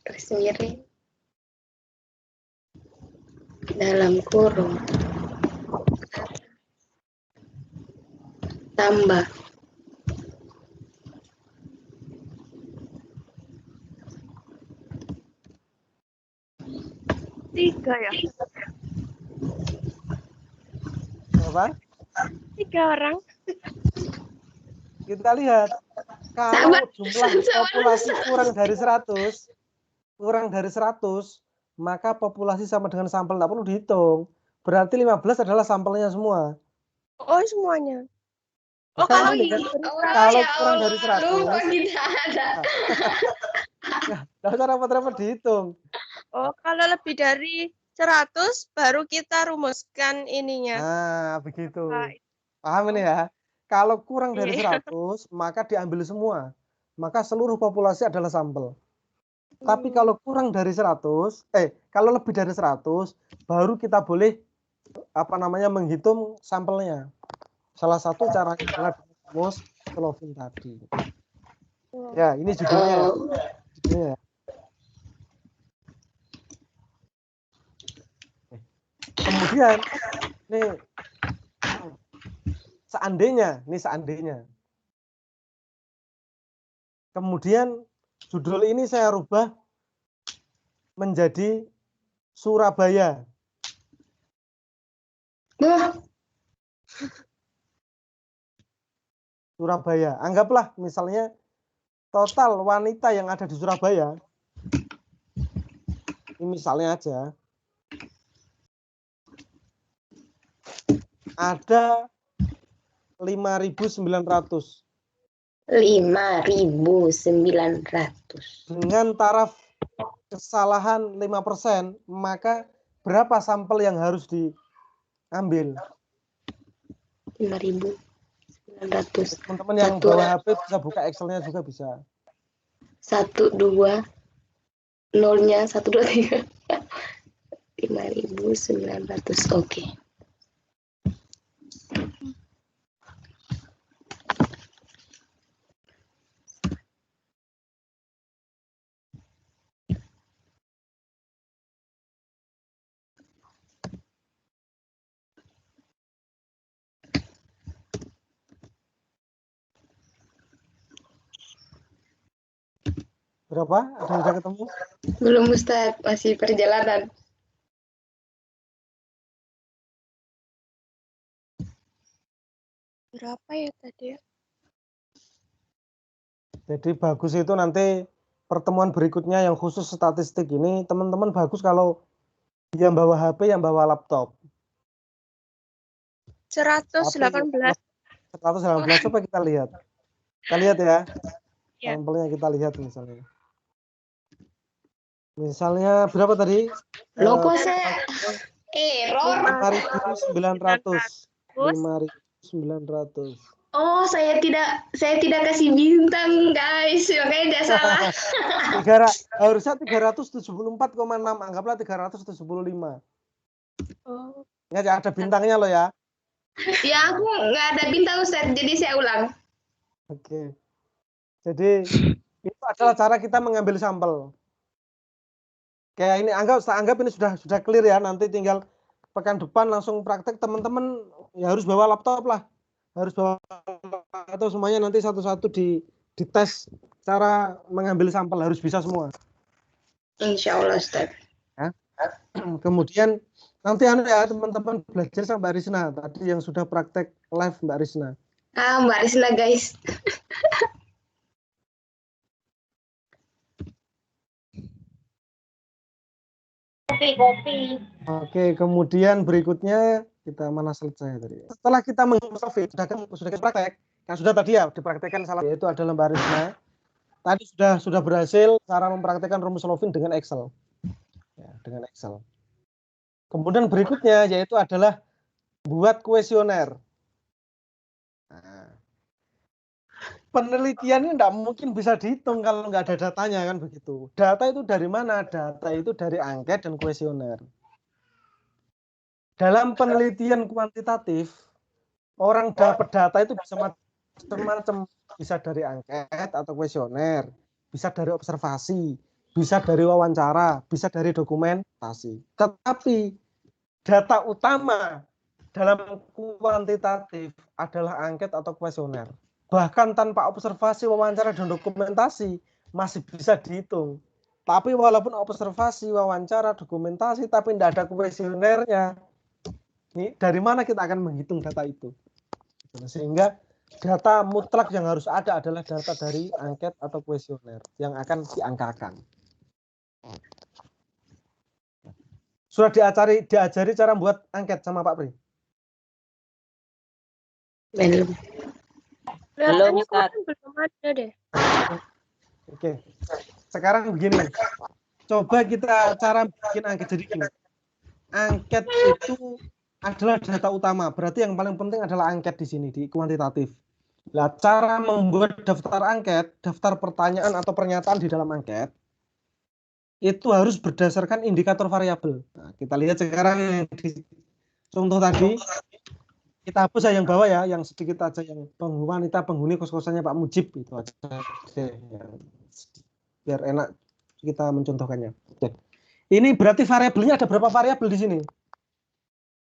garis miring dalam kurung tambah 3 ya? Apa? 3 orang. Kita lihat kalau Sabar, jumlah sabar, populasi sabar. kurang dari 100, maka populasi sama dengan sampel nggak perlu dihitung. Berarti 15 adalah sampelnya semua. Oh, semuanya. Oh, Kan kalau ini kan, Oh, kalau ya kurang dari Allah, lupa 100, kita ada. nggak usah repot-repot dihitung. Oh, kalau lebih dari 100 baru kita rumuskan ininya. Nah, begitu. Nah, Paham ini ya? Kalau kurang dari iya. 100, maka diambil semua. Maka seluruh populasi adalah sampel. Tapi kalau kurang dari 100, kalau lebih dari 100, baru kita boleh menghitung sampelnya. Salah satu caranya adalah rumus Slovin tadi. Ya, ini judulnya. Oh, Judulnya. Kemudian, nih seandainya. Kemudian judul ini saya rubah menjadi Surabaya. wah, Surabaya. Anggaplah misalnya total wanita yang ada di Surabaya. Ini misalnya aja. Ada 5.900 5.900. dengan taraf kesalahan 5%, maka berapa sampel yang harus diambil? 5.900. Teman-teman yang bawa HP bisa buka Excel-nya juga bisa. 1, 2, nolnya 1, 2, 3. 5.900. Oke. Berapa? Ada yang sudah ketemu? Belum Ustaz, masih perjalanan. Berapa ya tadi ya? Jadi bagus itu nanti pertemuan berikutnya yang khusus statistik ini, teman-teman bagus kalau yang bawa HP, yang bawa laptop. 118. 118, coba kita lihat. Kita lihat ya. Ya. Sampelnya kita lihat misalnya. Misalnya berapa tadi? Loh kok saya error? 5.900. 5.900. Oh, saya tidak kasih bintang, guys. Makanya tidak salah. Harusnya 374,6, anggaplah 375. Oh. Ingat ada bintangnya loh ya. Ya, aku nggak ada bintang, Ustaz. Jadi saya ulang. Oke. Jadi itu adalah cara kita mengambil sampel. Kayak ini anggap ini sudah clear ya. Nanti tinggal pekan depan langsung praktek, teman-teman ya harus bawa laptop lah. Harus bawa atau semuanya nanti satu-satu dites cara mengambil sampel, harus bisa semua. Insya Allah, Ustaz. Ya. Kemudian nanti ya teman-teman belajar sama Mbak Risna tadi yang sudah praktek live Mbak Risna. Mbak Risna, guys. Kopi. Oke, kemudian berikutnya kita mana selesai tadi. Setelah kita sudah praktek, yang sudah tadi ya dipraktekkan salah yaitu adalah Mbak Risna. Tadi sudah berhasil cara mempraktekkan rumus Slovin dengan Excel. Ya, dengan Excel. Kemudian berikutnya yaitu adalah buat kuesioner. Nah, penelitian ini tidak mungkin bisa dihitung kalau nggak ada datanya kan begitu. Data itu dari mana? Data itu dari angket dan kuesioner. Dalam penelitian kuantitatif, orang dapat data itu bisa macam-macam. Bisa dari angket atau kuesioner, bisa dari observasi, bisa dari wawancara, bisa dari dokumentasi. Tetapi data utama dalam kuantitatif adalah angket atau kuesioner. Bahkan tanpa observasi, wawancara, dan dokumentasi masih bisa dihitung. Tapi walaupun observasi, wawancara, dokumentasi, tapi tidak ada kuesionernya, ini dari mana kita akan menghitung data itu? Sehingga data mutlak yang harus ada adalah data dari angket atau kuesioner yang akan diangkakan. Sudah diajari cara buat angket sama Pak Pri? Belum. Kelihatannya Ustaz. kemarin belum ada deh. Oke. Sekarang begini. Coba kita cara bikin angket jadi gini. Angket itu adalah data utama. Berarti yang paling penting adalah angket di sini di kuantitatif. Nah, cara membuat daftar angket, daftar pertanyaan atau pernyataan di dalam angket itu harus berdasarkan indikator variabel. Nah, kita lihat sekarang yang di contoh tadi. Kita hapus yang bawah ya, yang sedikit aja yang wanita penghuni kos-kosannya Pak Mujib itu aja. Biar enak kita mencontohkannya. Oke. Ini berarti variabelnya ada berapa variabel di sini?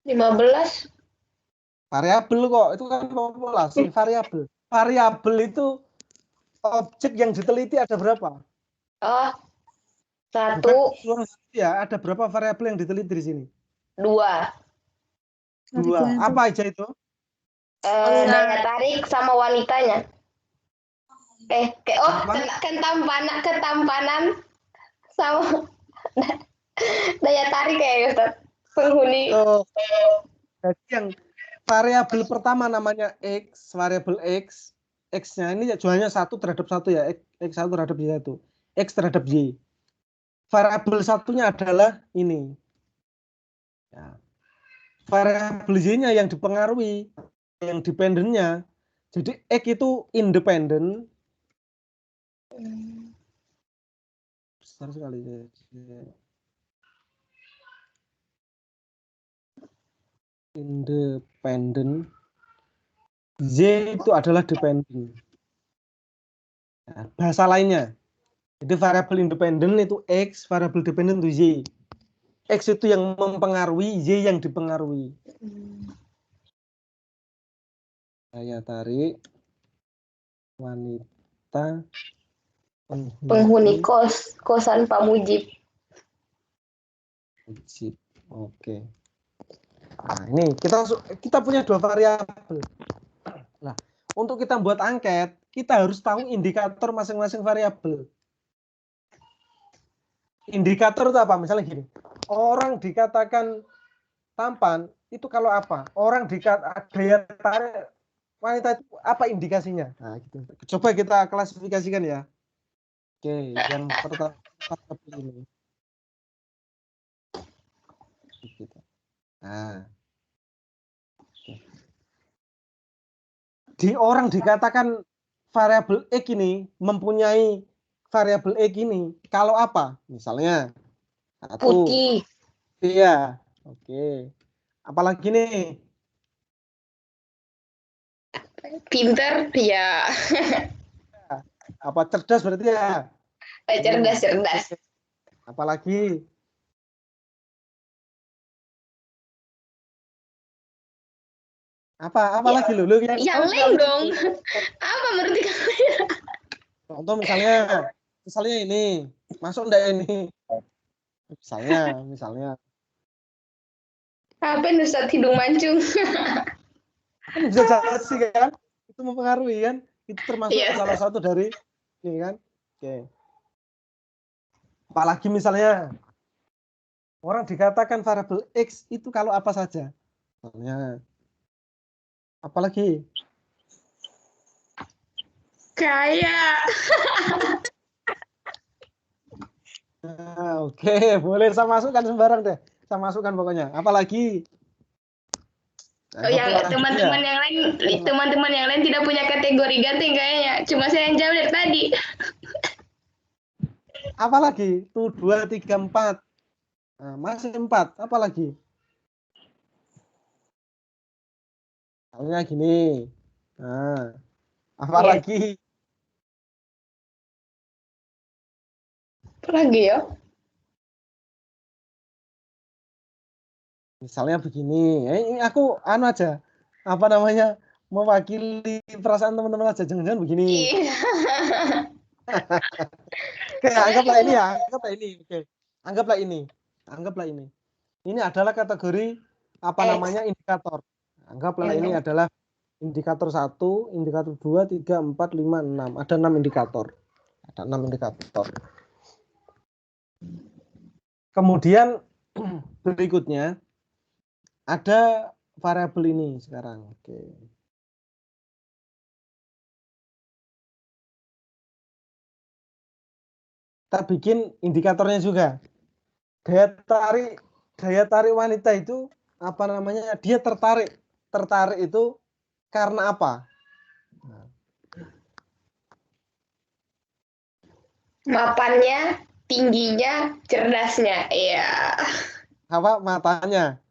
15. Variabel kok, itu kan populasi variabel. Variabel itu objek yang diteliti ada berapa? Oh, 1, Bukan ya, ada berapa variabel yang diteliti di sini? 2. 2. Apa aja itu? Daya tarik sama wanitanya. Ketampanan sama daya tarik ya Ustaz. Penghuni. Jadi yang variabel pertama namanya X, variabel X. X-nya ini jualnya 1 terhadap 1 ya. X1 terhadap Y1. X terhadap Y. Variabel satunya adalah ini. Ya. Variabel Y-nya yang dipengaruhi, yang dependennya. Jadi X itu independen. Besar sekali. Independen. Z itu adalah dependen. Nah, bahasa lainnya. Jadi variabel independen itu X, variabel dependen itu Y. X itu yang mempengaruhi, Y yang dipengaruhi. Daya tarik wanita Penghuni kosan Pak Mujib. Oke. Nah, ini kita punya 2 variabel. Nah, untuk kita buat angket, kita harus tahu indikator masing-masing variabel. Indikator itu apa? Misalnya gini, orang dikatakan tampan, itu kalau apa? Orang dikatakan daya tarik wanita itu apa indikasinya? Nah, gitu. Coba kita klasifikasikan ya. Oke, yang pertama ini. Nah, di orang dikatakan variabel X ini mempunyai variabel X ini kalau apa? Misalnya Putih. Iya. Oke. Apalagi nih? Pinter ya. Apa cerdas berarti ya? Cerdas. Apalagi? Apa Ya, lagi lu yang lain dong. Apa menurut kamu? Contoh misalnya ini masuk enggak ini? Misalnya. Apa Ustaz hidung mancung? Kan bisa jadi sih kan? Itu mempengaruhi kan? Itu termasuk salah satu dari ini kan? Oke. Apalagi misalnya orang dikatakan variabel X itu kalau apa saja? Misalnya apalagi? Kayak. Nah, oke, boleh saya masukkan sembarang deh. Saya masukkan pokoknya. Apalagi? Oh ya, teman-teman yang lain tidak punya kategori ganti kayaknya. Cuma saya yang jawab dari tadi. Apa lagi? Tuh 2, 3, 4. Nah, masih 4. Apa lagi? Misalnya gini. Nah, apa Iya. lagi? Apa lagi ya? Misalnya begini. Ini aku aja. Apa namanya? Mewakili perasaan teman-teman aja. Jangan-jangan begini. Iya. Oke, anggaplah ini ya. Anggaplah ini. Oke. Anggaplah ini. Anggaplah ini. Ini adalah kategori apa namanya indikator. Anggaplah ini adalah indikator 1, indikator 2, 3, 4, 5, 6. Ada 6 indikator. Ada 6 indikator. Kemudian berikutnya ada variabel ini sekarang. Oke. Kita bikin indikatornya juga. Daya tarik wanita itu apa namanya? Dia tertarik itu karena apa? Mapannya, tingginya, cerdasnya. Iya. Apa matanya?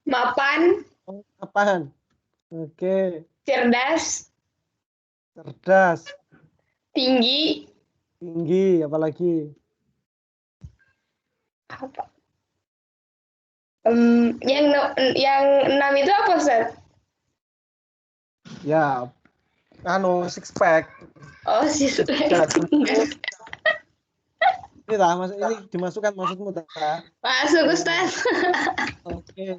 Mapan, Apaan? Oke, cerdas, cerdas, tinggi, tinggi, apalagi? apa? Yang 6 itu apa, Ustaz? Ya, six pack. Oh, sih. Ini lah, ini dimasukkan maksudmu tak? Masuk, Ustaz. Oke.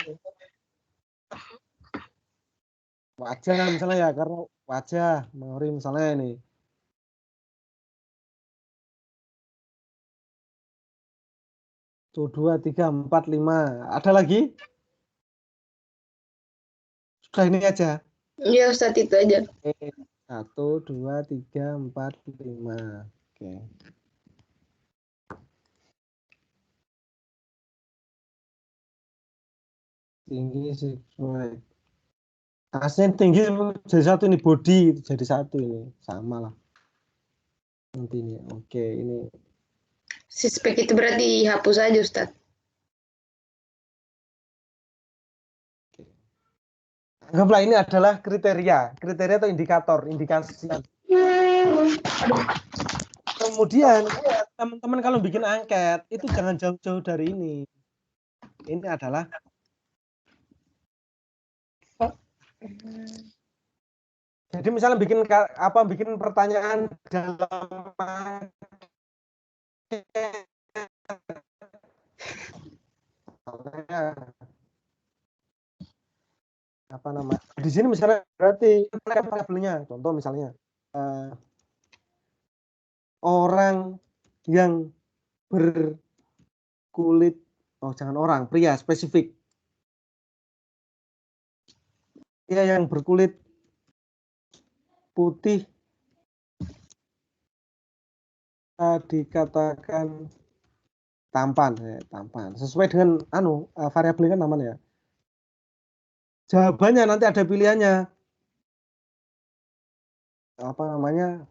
Wajah misalnya ya, karena wajah, memori misalnya ini. Tuh 2, 3, 4, 5. Ada lagi? Sudah ini aja. Iya, Ustaz, itu aja. Oke. 1, 2, 3, 4, 5. Oke. Tinggi sesuai. Aslinya tinggi jadi 1 ini, body jadi 1 ini. Sama lah. Nanti ini. Oke, ini. Sispek itu berarti hapus aja, Ustaz. Anggaplah ini adalah kriteria atau indikasi. Kemudian teman-teman kalau bikin angket itu jangan jauh-jauh dari ini. Ini adalah jadi misalnya bikin pertanyaan dalam apa namanya di sini misalnya berarti variabelnya contoh misalnya orang yang berkulit pria spesifik ya yang berkulit putih dikatakan tampan sesuai dengan variabelnya kan namanya ya. Jawabannya nanti ada pilihannya apa namanya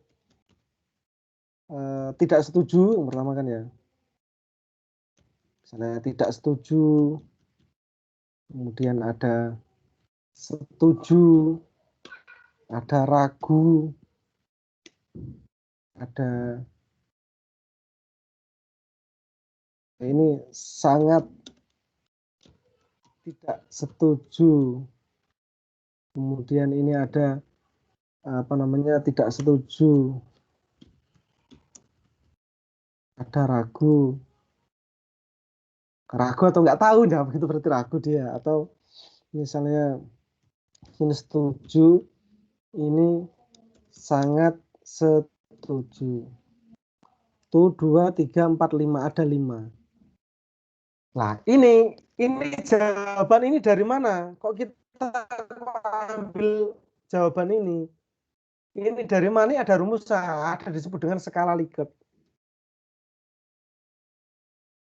tidak setuju yang pertama kan ya, misalnya tidak setuju, kemudian ada setuju, ada ragu, ada ini sangat tidak setuju, kemudian ini ada apa namanya tidak setuju, ada ragu atau nggak tahu ya begitu berarti ragu dia, atau misalnya ini setuju, ini sangat setuju. Tuh 2, 3, 4, 5 ada 5. Nah ini jawaban ini dari mana? Kok kita ambil jawaban ini? Ini dari mana? Ada rumusnya, ada disebut dengan skala Likert.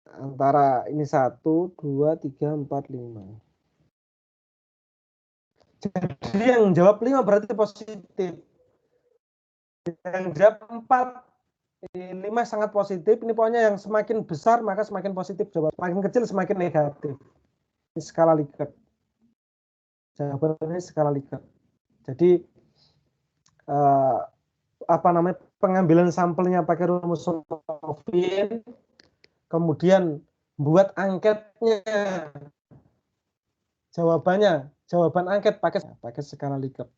Antara ini 1, 2, 3, 4, 5. Jadi yang jawab 5 berarti positif. Yang jawab 4, 5 sangat positif. Ini pokoknya yang semakin besar maka semakin positif jawab. Semakin kecil semakin negatif. Ini skala Likert. Jawabannya skala Likert. Jadi pengambilan sampelnya pakai rumus Sofien, kemudian buat angketnya. Jawaban angket pakai skala Likert.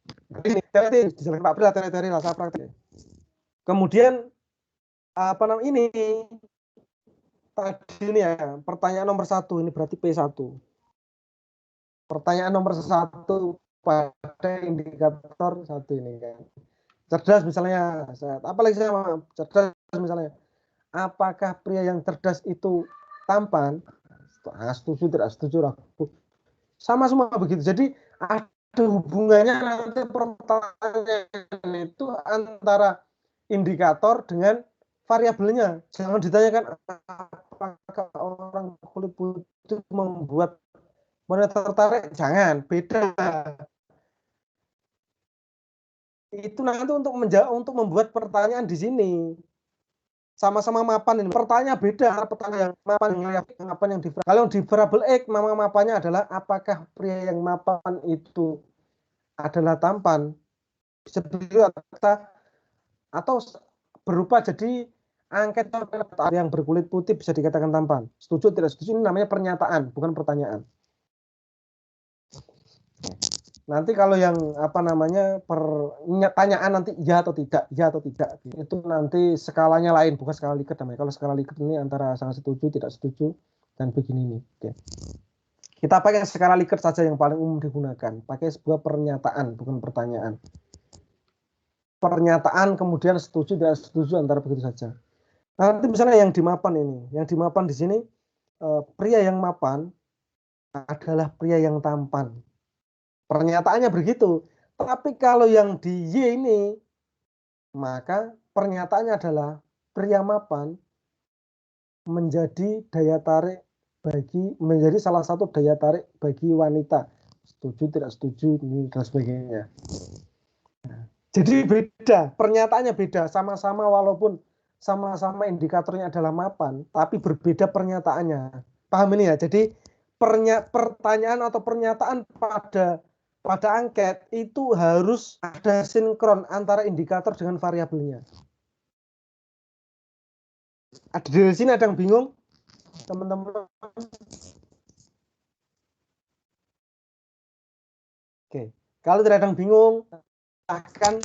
Ini teori dijelaskan Pak Pri, teori rasa praktik. Kemudian ini tadi ini ya, pertanyaan nomor 1 ini berarti P1. Pertanyaan nomor 1 pada indikator 1 ini kan. Cerdas misalnya, apalagi saya cerdas misalnya. Apakah pria yang cerdas itu tampan? Setuju, tidak setuju, ragu. Sama semua begitu. Jadi ada hubungannya nanti pertanyaan itu antara indikator dengan variabelnya. Jangan ditanyakan apakah orang kulit putih membuat wanita tertarik. Jangan, beda. Itu nanti untuk membuat pertanyaan di sini. Sama-sama mapan ini. Pertanyaan beda antara pertanyaan yang mapan yang mapan yang di variabel. Kalau di variabel X, mapannya adalah apakah pria yang mapan itu adalah tampan, bisa atau berupa jadi angket yang berkulit putih bisa dikatakan tampan. Setuju tidak setuju, ini namanya pernyataan, bukan pertanyaan. Nanti kalau yang pertanyaan nanti ya atau tidak itu nanti skalanya lain, bukan skala Likert namanya. Kalau skala Likert ini antara sangat setuju, tidak setuju, dan begini nih. Oke. Kita pakai skala Likert saja yang paling umum digunakan, pakai sebuah pernyataan, bukan pertanyaan. Pernyataan kemudian setuju tidak setuju antara begitu saja. Nanti misalnya yang dimapan di sini pria yang mapan adalah pria yang tampan. Pernyataannya begitu. Tapi kalau yang di Y ini, maka pernyataannya adalah pria mapan menjadi salah satu daya tarik bagi wanita. Setuju, tidak setuju, ini dan sebagainya. Jadi beda, pernyataannya beda. Sama-sama walaupun sama-sama indikatornya adalah mapan, tapi berbeda pernyataannya. Paham ini ya? Jadi pertanyaan atau pernyataan pada angket itu harus ada sinkron antara indikator dengan variabelnya. Ada di sini ada yang bingung, teman-teman? Oke, kalau tidak ada yang bingung, akan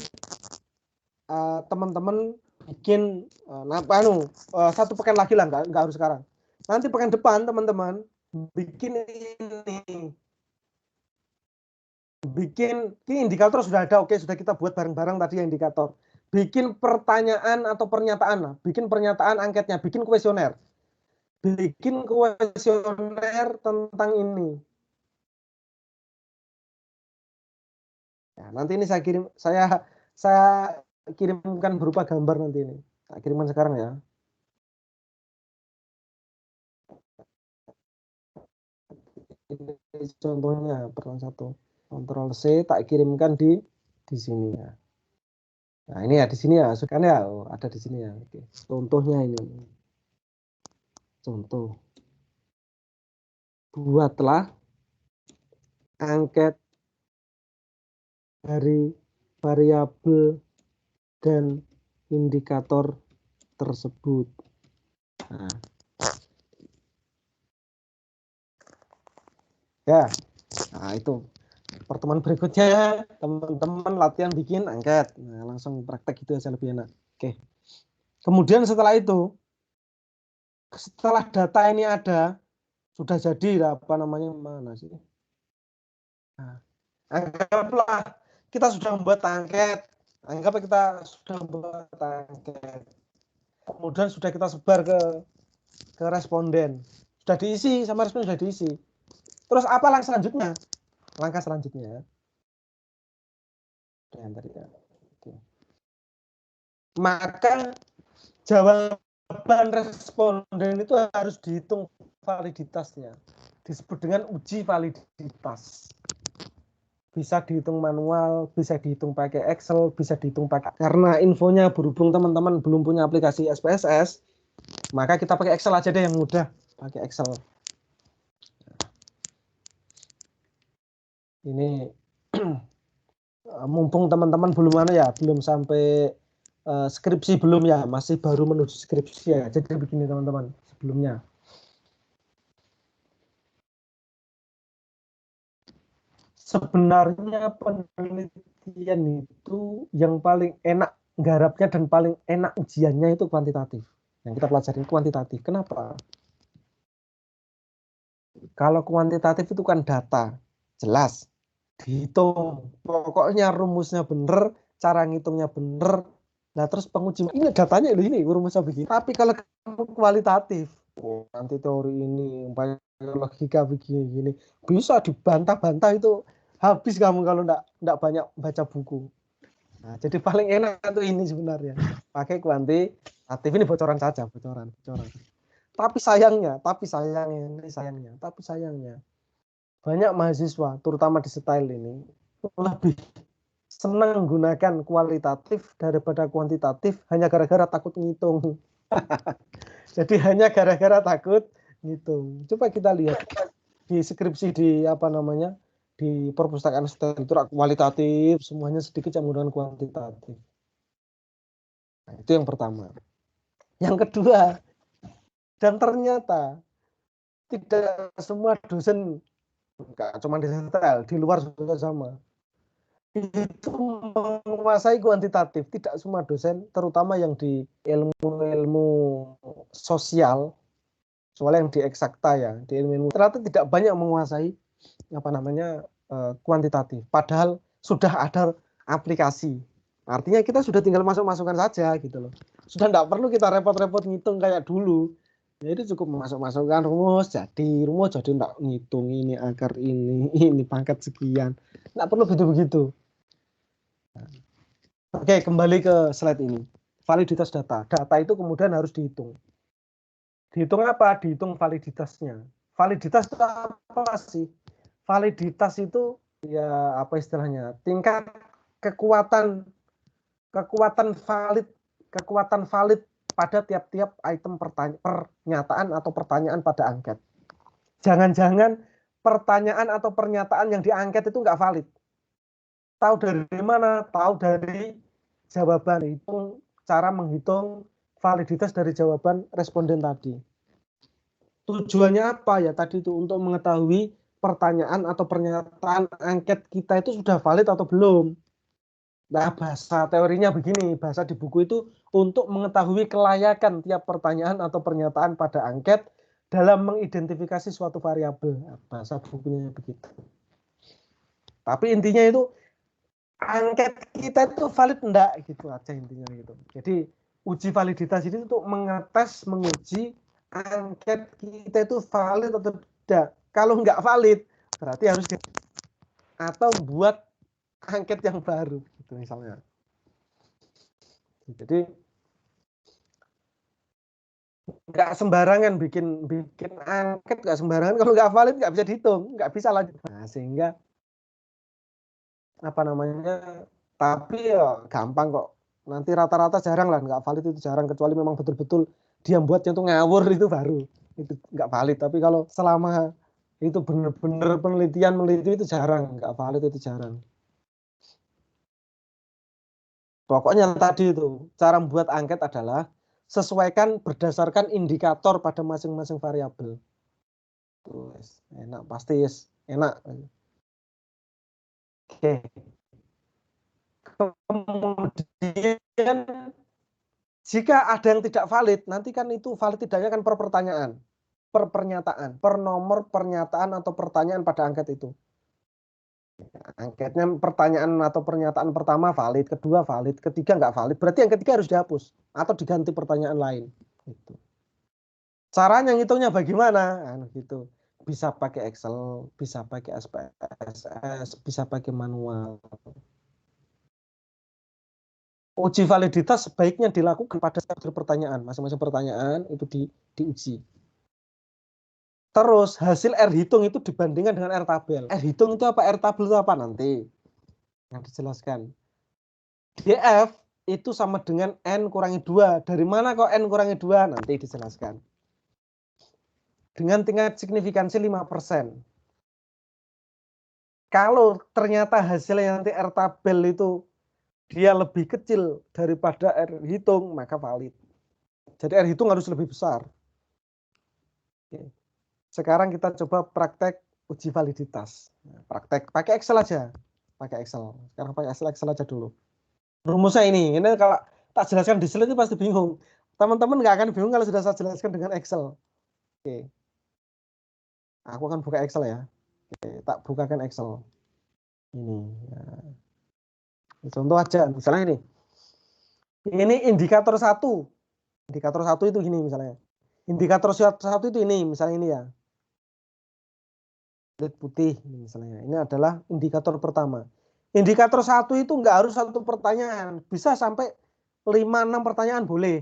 teman-teman bikin satu pekan lagi lah, nggak harus sekarang. Nanti pekan depan teman-teman bikin ini. Bikin indikator sudah ada, oke, sudah kita buat bareng-bareng tadi indikator. Bikin pertanyaan atau pernyataan lah, bikin pernyataan angketnya, bikin kuesioner. Bikin kuesioner tentang ini. Ya, nanti ini saya kirimkan berupa gambar nanti ini. Saya kirimkan sekarang ya. Ini contohnya pertanyaan 1. Ctrl C tak kirimkan di sini ya. Nah, ini ya di sini ya, kan ya, ada di sini ya. Oke. Contohnya ini. Contoh. Buatlah angket dari variabel dan indikator tersebut. Nah. Ya. Nah, itu. Pertemuan berikutnya teman-teman latihan bikin angket. Nah, langsung praktek gitu aja lebih enak. Oke. Kemudian setelah data ini ada, sudah jadi mana sih? Nah, anggaplah kita sudah membuat angket. Anggap kita sudah membuat angket. Kemudian sudah kita sebar ke responden. Sudah diisi sama responden sudah diisi. Terus apa langkah selanjutnya? Langkah selanjutnya. Oke. Maka jawaban responden itu harus dihitung validitasnya. Disebut dengan uji validitas. bisa dihitung manual, bisa dihitung pakai Excel, bisa dihitung pakai. Karena infonya berhubung teman-teman belum punya aplikasi SPSS, maka kita pakai Excel aja deh yang mudah, pakai Excel. Ini mumpung teman-teman belum sampai skripsi belum ya, masih baru menuju skripsi ya. Jadi begini teman-teman, sebelumnya. Sebenarnya penelitian itu yang paling enak garapnya dan paling enak ujiannya itu kuantitatif. Yang kita pelajari kuantitatif. Kenapa? Kalau kuantitatif itu kan data, jelas, dihitung. Pokoknya rumusnya bener, cara ngitungnya bener. Nah terus penguji, ini datanya ini rumusnya begini. Tapi kalau kualitatif, nanti teori ini, logika begini, bisa dibantah-bantah itu. Habis kamu kalau enggak banyak baca buku. Nah, jadi paling enak itu ini sebenarnya. Pakai kuantitatif, ini bocoran saja, bocoran. Tapi sayangnya banyak mahasiswa, terutama di style ini, lebih senang menggunakan kualitatif daripada kuantitatif hanya gara-gara takut ngitung. Jadi hanya gara-gara takut ngitung. Coba kita lihat di skripsi di di perpustakaan style itu kualitatif, semuanya sedikit yang menggunakan kuantitatif. Nah, itu yang pertama. Yang kedua, dan ternyata tidak semua dosen, nggak cuma di style, di luar juga sama, itu menguasai kuantitatif. Tidak semua dosen, terutama yang di ilmu-ilmu sosial, soalnya yang di eksakta ya, di ilmu ternyata tidak banyak menguasai kuantitatif. Padahal sudah ada aplikasi. Artinya kita sudah tinggal masuk-masukkan saja gitu loh. Sudah tidak perlu kita repot-repot ngitung kayak dulu. Ya itu cukup masuk-masukkan rumus jadi tidak ngitung ini akar ini pangkat sekian. Tidak perlu begitu-begitu. Oke, kembali ke slide ini. Validitas data. Data itu kemudian harus dihitung. Dihitung apa? Dihitung validitasnya. Validitas itu apa sih? Validitas itu ya apa istilahnya? Tingkat kekuatan valid pada tiap-tiap item pernyataan atau pertanyaan pada angket. Jangan-jangan pertanyaan atau pernyataan yang diangket itu nggak valid. Tahu dari mana? Tahu dari jawaban. Itu cara menghitung validitas dari jawaban responden tadi. Tujuannya apa ya tadi itu? Untuk mengetahui pertanyaan atau pernyataan angket kita itu sudah valid atau belum. Nah, bahasa teorinya begini, bahasa di buku itu untuk mengetahui kelayakan tiap pertanyaan atau pernyataan pada angket dalam mengidentifikasi suatu variabel. Nah, bahasa bukunya begitu. Tapi intinya itu angket kita itu valid enggak gitu aja intinya gitu. Jadi uji validitas ini untuk menguji angket kita itu valid atau tidak. Kalau enggak valid berarti harus atau buat angket yang baru gitu misalnya. Jadi nggak sembarangan bikin angket, nggak sembarangan, kalau nggak valid nggak bisa dihitung, nggak bisa lanjut. Nah, sehingga tapi ya gampang kok. Nanti rata-rata jarang lah nggak valid, itu jarang, kecuali memang betul-betul dia buatnya tuh ngawur, itu baru itu nggak valid. Tapi kalau selama itu benar-benar penelitian itu jarang, nggak valid itu jarang. Pokoknya tadi itu cara membuat angket adalah sesuaikan berdasarkan indikator pada masing-masing variabel. Tulis enak, pasti enak. Oke. Kemudian jika ada yang tidak valid, nanti kan itu valid tidaknya kan per pertanyaan, per pernyataan, per nomor pernyataan atau pertanyaan pada angket itu. Angketnya pertanyaan atau pernyataan pertama valid, kedua valid, ketiga nggak valid, berarti yang ketiga harus dihapus atau diganti pertanyaan lain. Gitu. Caranya ngitungnya bagaimana? Gitu. Bisa pakai Excel, bisa pakai SPSS, bisa pakai manual. Uji validitas sebaiknya dilakukan pada setiap pertanyaan, masing-masing pertanyaan itu diuji. Terus hasil R hitung itu dibandingkan dengan R tabel. R hitung itu apa? R tabel itu apa nanti? Yang dijelaskan. DF itu sama dengan N kurangi 2. Dari mana kok N kurangi 2? Nanti dijelaskan. Dengan tingkat signifikansi 5%. Kalau ternyata hasilnya nanti R tabel itu dia lebih kecil daripada R hitung, maka valid. Jadi R hitung harus lebih besar. Oke. Sekarang kita coba praktek uji validitas. Praktek pakai Excel aja. Pakai Excel. Sekarang pakai Excel aja dulu. Rumusnya ini kalau tak jelaskan di slide itu pasti bingung. Teman-teman nggak akan bingung kalau sudah saya jelaskan dengan Excel. Oke. Aku akan buka Excel ya. Oke, tak bukakan Excel. Ini. Nah. Contoh aja, misalnya ini. Ini indikator 1. Indikator 1 itu gini misalnya. Indikator 1 itu ini, misalnya ini ya. Kulit putih misalnya. Ini adalah indikator pertama. Indikator 1 itu nggak harus satu pertanyaan. Bisa sampai 5-6 pertanyaan boleh.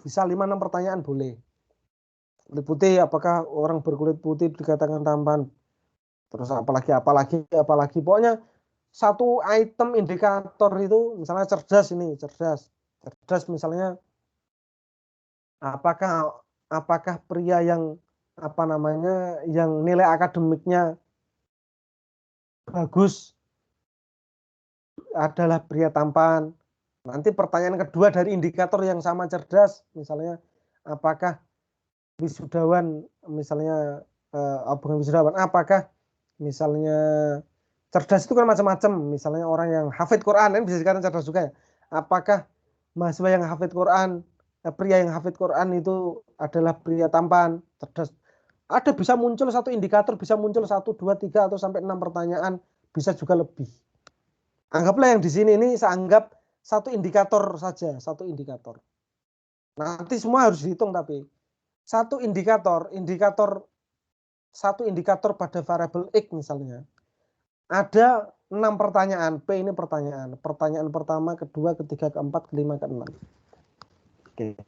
Bisa 5-6 pertanyaan boleh. Kulit putih, apakah orang berkulit putih dikatakan tampan? Terus apalagi. Pokoknya satu item indikator itu misalnya cerdas ini, cerdas misalnya apakah pria yang yang nilai akademiknya bagus adalah pria tampan. Nanti pertanyaan kedua dari indikator yang sama cerdas misalnya apakah wisudawan misalnya bukan wisudawan, apakah misalnya cerdas itu kan macam-macam, misalnya orang yang hafid Quran kan bisa dikatakan cerdas juga ya. Apakah mahasiswa yang hafid Quran, pria yang hafid Quran itu adalah pria tampan, cerdas. Ada bisa muncul satu indikator, bisa muncul 1, 2, 3 atau sampai 6 pertanyaan, bisa juga lebih. Anggaplah yang di sini ini saya anggap satu indikator saja, satu indikator. Nanti semua harus dihitung tapi satu indikator pada variabel X misalnya. Ada 6 pertanyaan, P ini pertanyaan. Pertanyaan pertama, kedua, ketiga, keempat, kelima, keenam. Oke.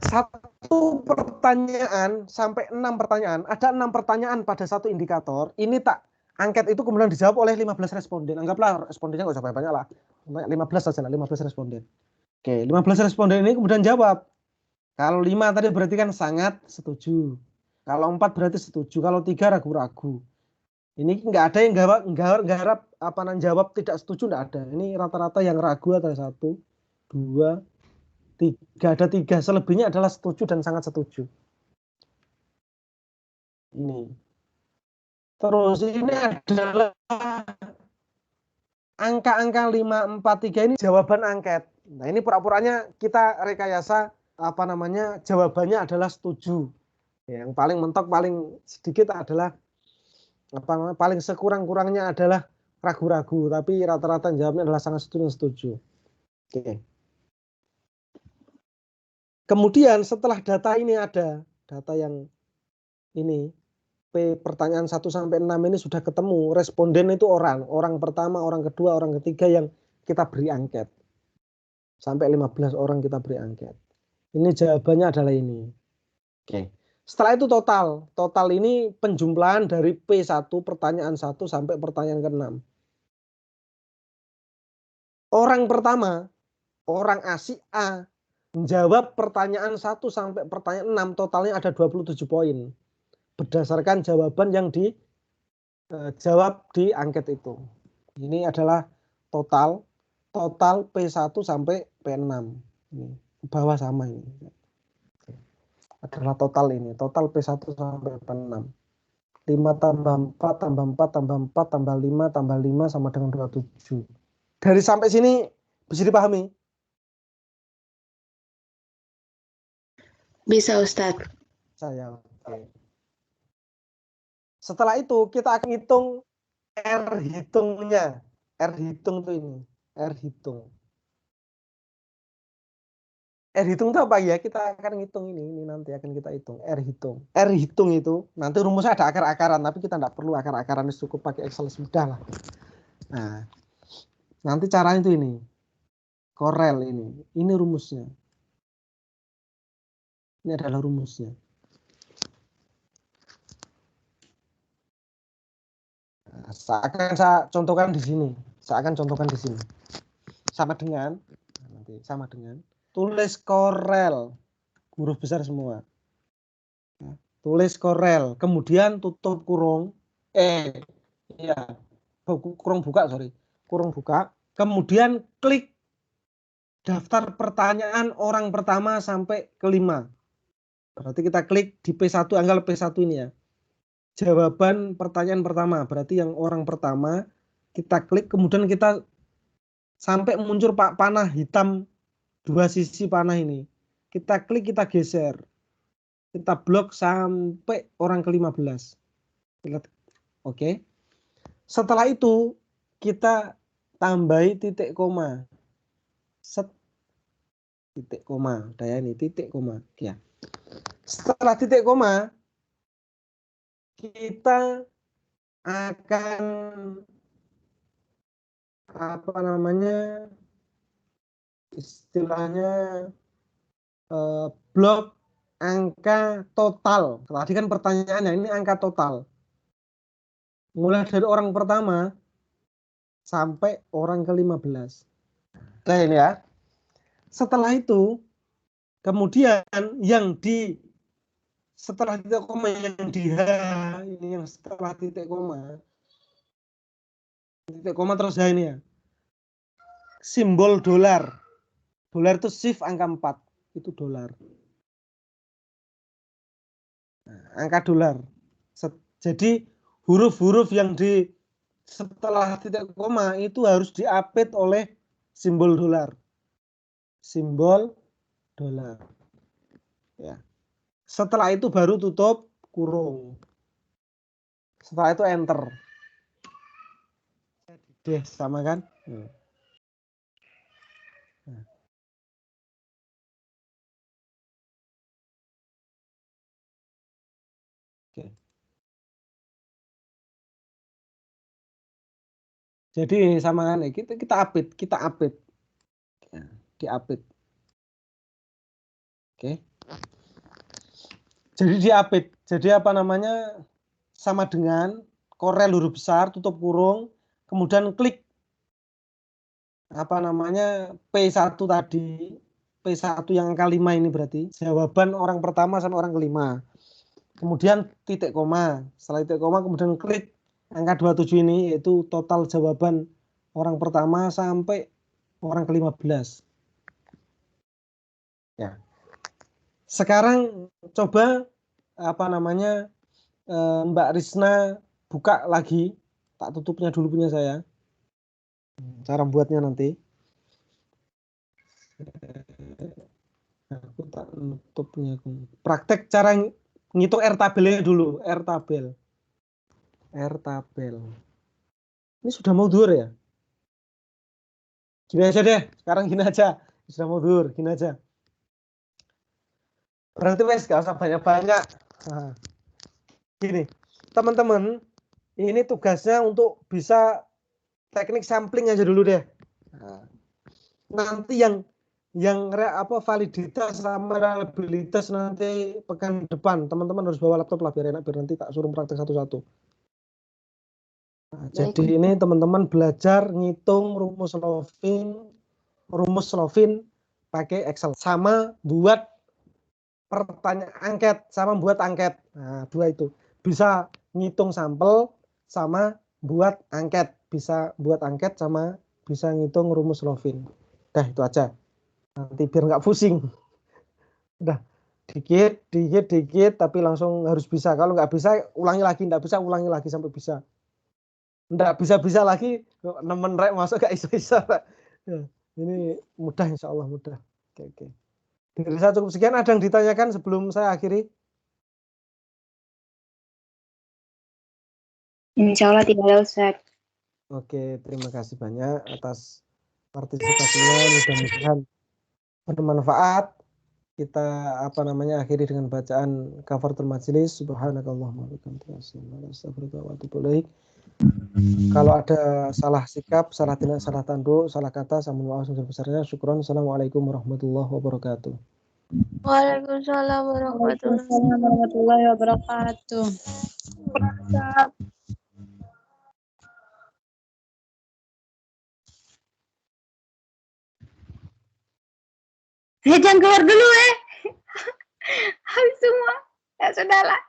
Satu pertanyaan sampai 6 pertanyaan. Ada 6 pertanyaan pada satu indikator. Ini tak angket itu kemudian dijawab oleh 15 responden. Anggaplah respondennya nggak usah banyak lah. 15 saja lah, 15 responden. Oke, 15 responden ini kemudian jawab. Kalau 5 tadi berarti kan sangat setuju. Kalau 4 berarti setuju. Kalau 3 ragu-ragu. Ini nggak ada yang nggarap jawab tidak setuju, nggak ada. Ini rata-rata yang ragu ada 1, 2, 3. Ada 3. Selebihnya adalah setuju dan sangat setuju. Ini. Terus ini adalah angka-angka 5, 4, 3 ini jawaban angket. Nah ini pura-puranya kita rekayasa jawabannya adalah setuju. Yang paling mentok paling sedikit adalah paling sekurang-kurangnya adalah ragu-ragu, tapi rata-rata jawabnya adalah sangat setuju. Oke. Kemudian setelah data ini ada, data yang ini, P pertanyaan 1 sampai 6 ini sudah ketemu, responden itu orang pertama, orang kedua, orang ketiga yang kita beri angket. Sampai 15 orang kita beri angket. Ini jawabannya adalah ini. Oke. Setelah itu total ini penjumlahan dari P1 pertanyaan 1 sampai pertanyaan ke-6. Orang pertama, orang A si A menjawab pertanyaan 1 sampai pertanyaan 6 totalnya ada 27 poin. Berdasarkan jawaban yang dijawab di angket itu. Ini adalah total P1 sampai P6. Ini bawah sama ini. Adalah total ini, total P1 sampai P6. 5 tambah 4 tambah 4 tambah 4 tambah 5 tambah 5 sama dengan 27. Dari sampai sini bisa dipahami? Bisa Ustadz. Saya oke. Setelah itu kita akan hitung R hitungnya. R hitung tuh ini, R hitung. R hitung itu apa ya? Kita akan hitung ini nanti akan kita hitung. R hitung. R hitung itu nanti rumusnya ada akar-akaran, tapi kita tidak perlu akar-akaran, cukup pakai Excel sudah lah. Nah, nanti caranya itu ini. Korel ini rumusnya. Ini adalah rumusnya. Nah, seakan saya contohkan di sini. Sama dengan tulis Corel huruf besar semua. Tulis Corel, kemudian tutup kurung kurung buka, kemudian klik daftar pertanyaan orang pertama sampai kelima. Berarti kita klik di P1, anggap P1 ini ya. Jawaban pertanyaan pertama, berarti yang orang pertama kita klik, kemudian kita sampai muncul panah hitam dua sisi panah ini. Kita klik, kita geser. Kita blok sampai orang ke-15. Oke. Setelah itu kita tambahi titik koma. Titik koma. Daya ini titik koma. Ya. Setelah titik koma kita akan istilahnya blok angka total. Tadi kan pertanyaannya ini angka total. Mulai dari orang pertama sampai orang ke-15. Nah ini ya. Setelah itu kemudian setelah titik koma yang di H ini, yang setelah titik koma terus H ini ya, simbol dolar itu shift angka 4 itu dolar, angka dolar. Jadi huruf-huruf yang di setelah titik koma itu harus diapit oleh simbol dolar ya. Setelah itu baru tutup kurung. Setelah itu enter. Deh, sama kan? Nah. Oke. Jadi sama kan? Kita apit. Ya, diapit. Oke. Jadi diapit. Jadi sama dengan Corel huruf besar, tutup kurung, kemudian klik P1 tadi. P1 yang angka 5 ini berarti jawaban orang pertama sampai orang ke-5. Kemudian titik koma. Setelah titik koma kemudian klik angka 27 ini, yaitu total jawaban orang pertama sampai orang ke-15. Ya. Sekarang coba Mbak Risna buka lagi, tak tutupnya dulu punya saya. Cara buatnya nanti. Aku tak tutupnya. Praktek cara ngitung R tabelnya dulu, R tabel. Ini sudah mau zuhur ya? Gini aja deh, sekarang gini aja. Sudah mau zuhur, gini aja. Berarti wes gak usah banyak-banyak. Nah, gini, teman-teman, ini tugasnya untuk bisa teknik sampling aja dulu deh. Nah, nanti yang validitas sama reliabilitas nanti pekan depan, teman-teman harus bawa laptop lah biar enak, biar nanti tak suruh praktek satu-satu. Nah, jadi ini teman-teman belajar ngitung rumus Lovin pakai Excel, sama buat pertanyaan angket, sama buat angket. Nah, dua itu. Bisa ngitung sampel sama buat angket. Bisa buat angket sama bisa ngitung rumus Lovin. Dah itu aja. Nanti biar nggak pusing. Udah dikit tapi langsung harus bisa. Kalau nggak bisa ulangi lagi, nggak bisa ulangi lagi sampai bisa. Nggak bisa lagi nemen rek masuk gak iso-iso. Ya, ini mudah, insya Allah mudah. Oke. Dari saya cukup sekian. Ada yang ditanyakan sebelum saya akhiri? Insya Allah tidak ada, Ustaz. Oke, terima kasih banyak atas partisipasinya. Mudah-mudahan bermanfaat. Kita akhiri dengan bacaan kafaratul majelis. Subhanakallahumma wa bihamdika astaghfiruka wa atubu ilaik. Kalau ada salah sikap, salah tindak, salah tanduk, salah kata, saya mohon maaf sebesar-besarnya. Syukron. Assalamualaikum warahmatullahi wabarakatuh. Waalaikumsalam warahmatullahi Waalaikumsalam warahmatullahi wabarakatuh. wabarakatuh. Jangan keluar dulu. Habis semua. Ya sudahlah.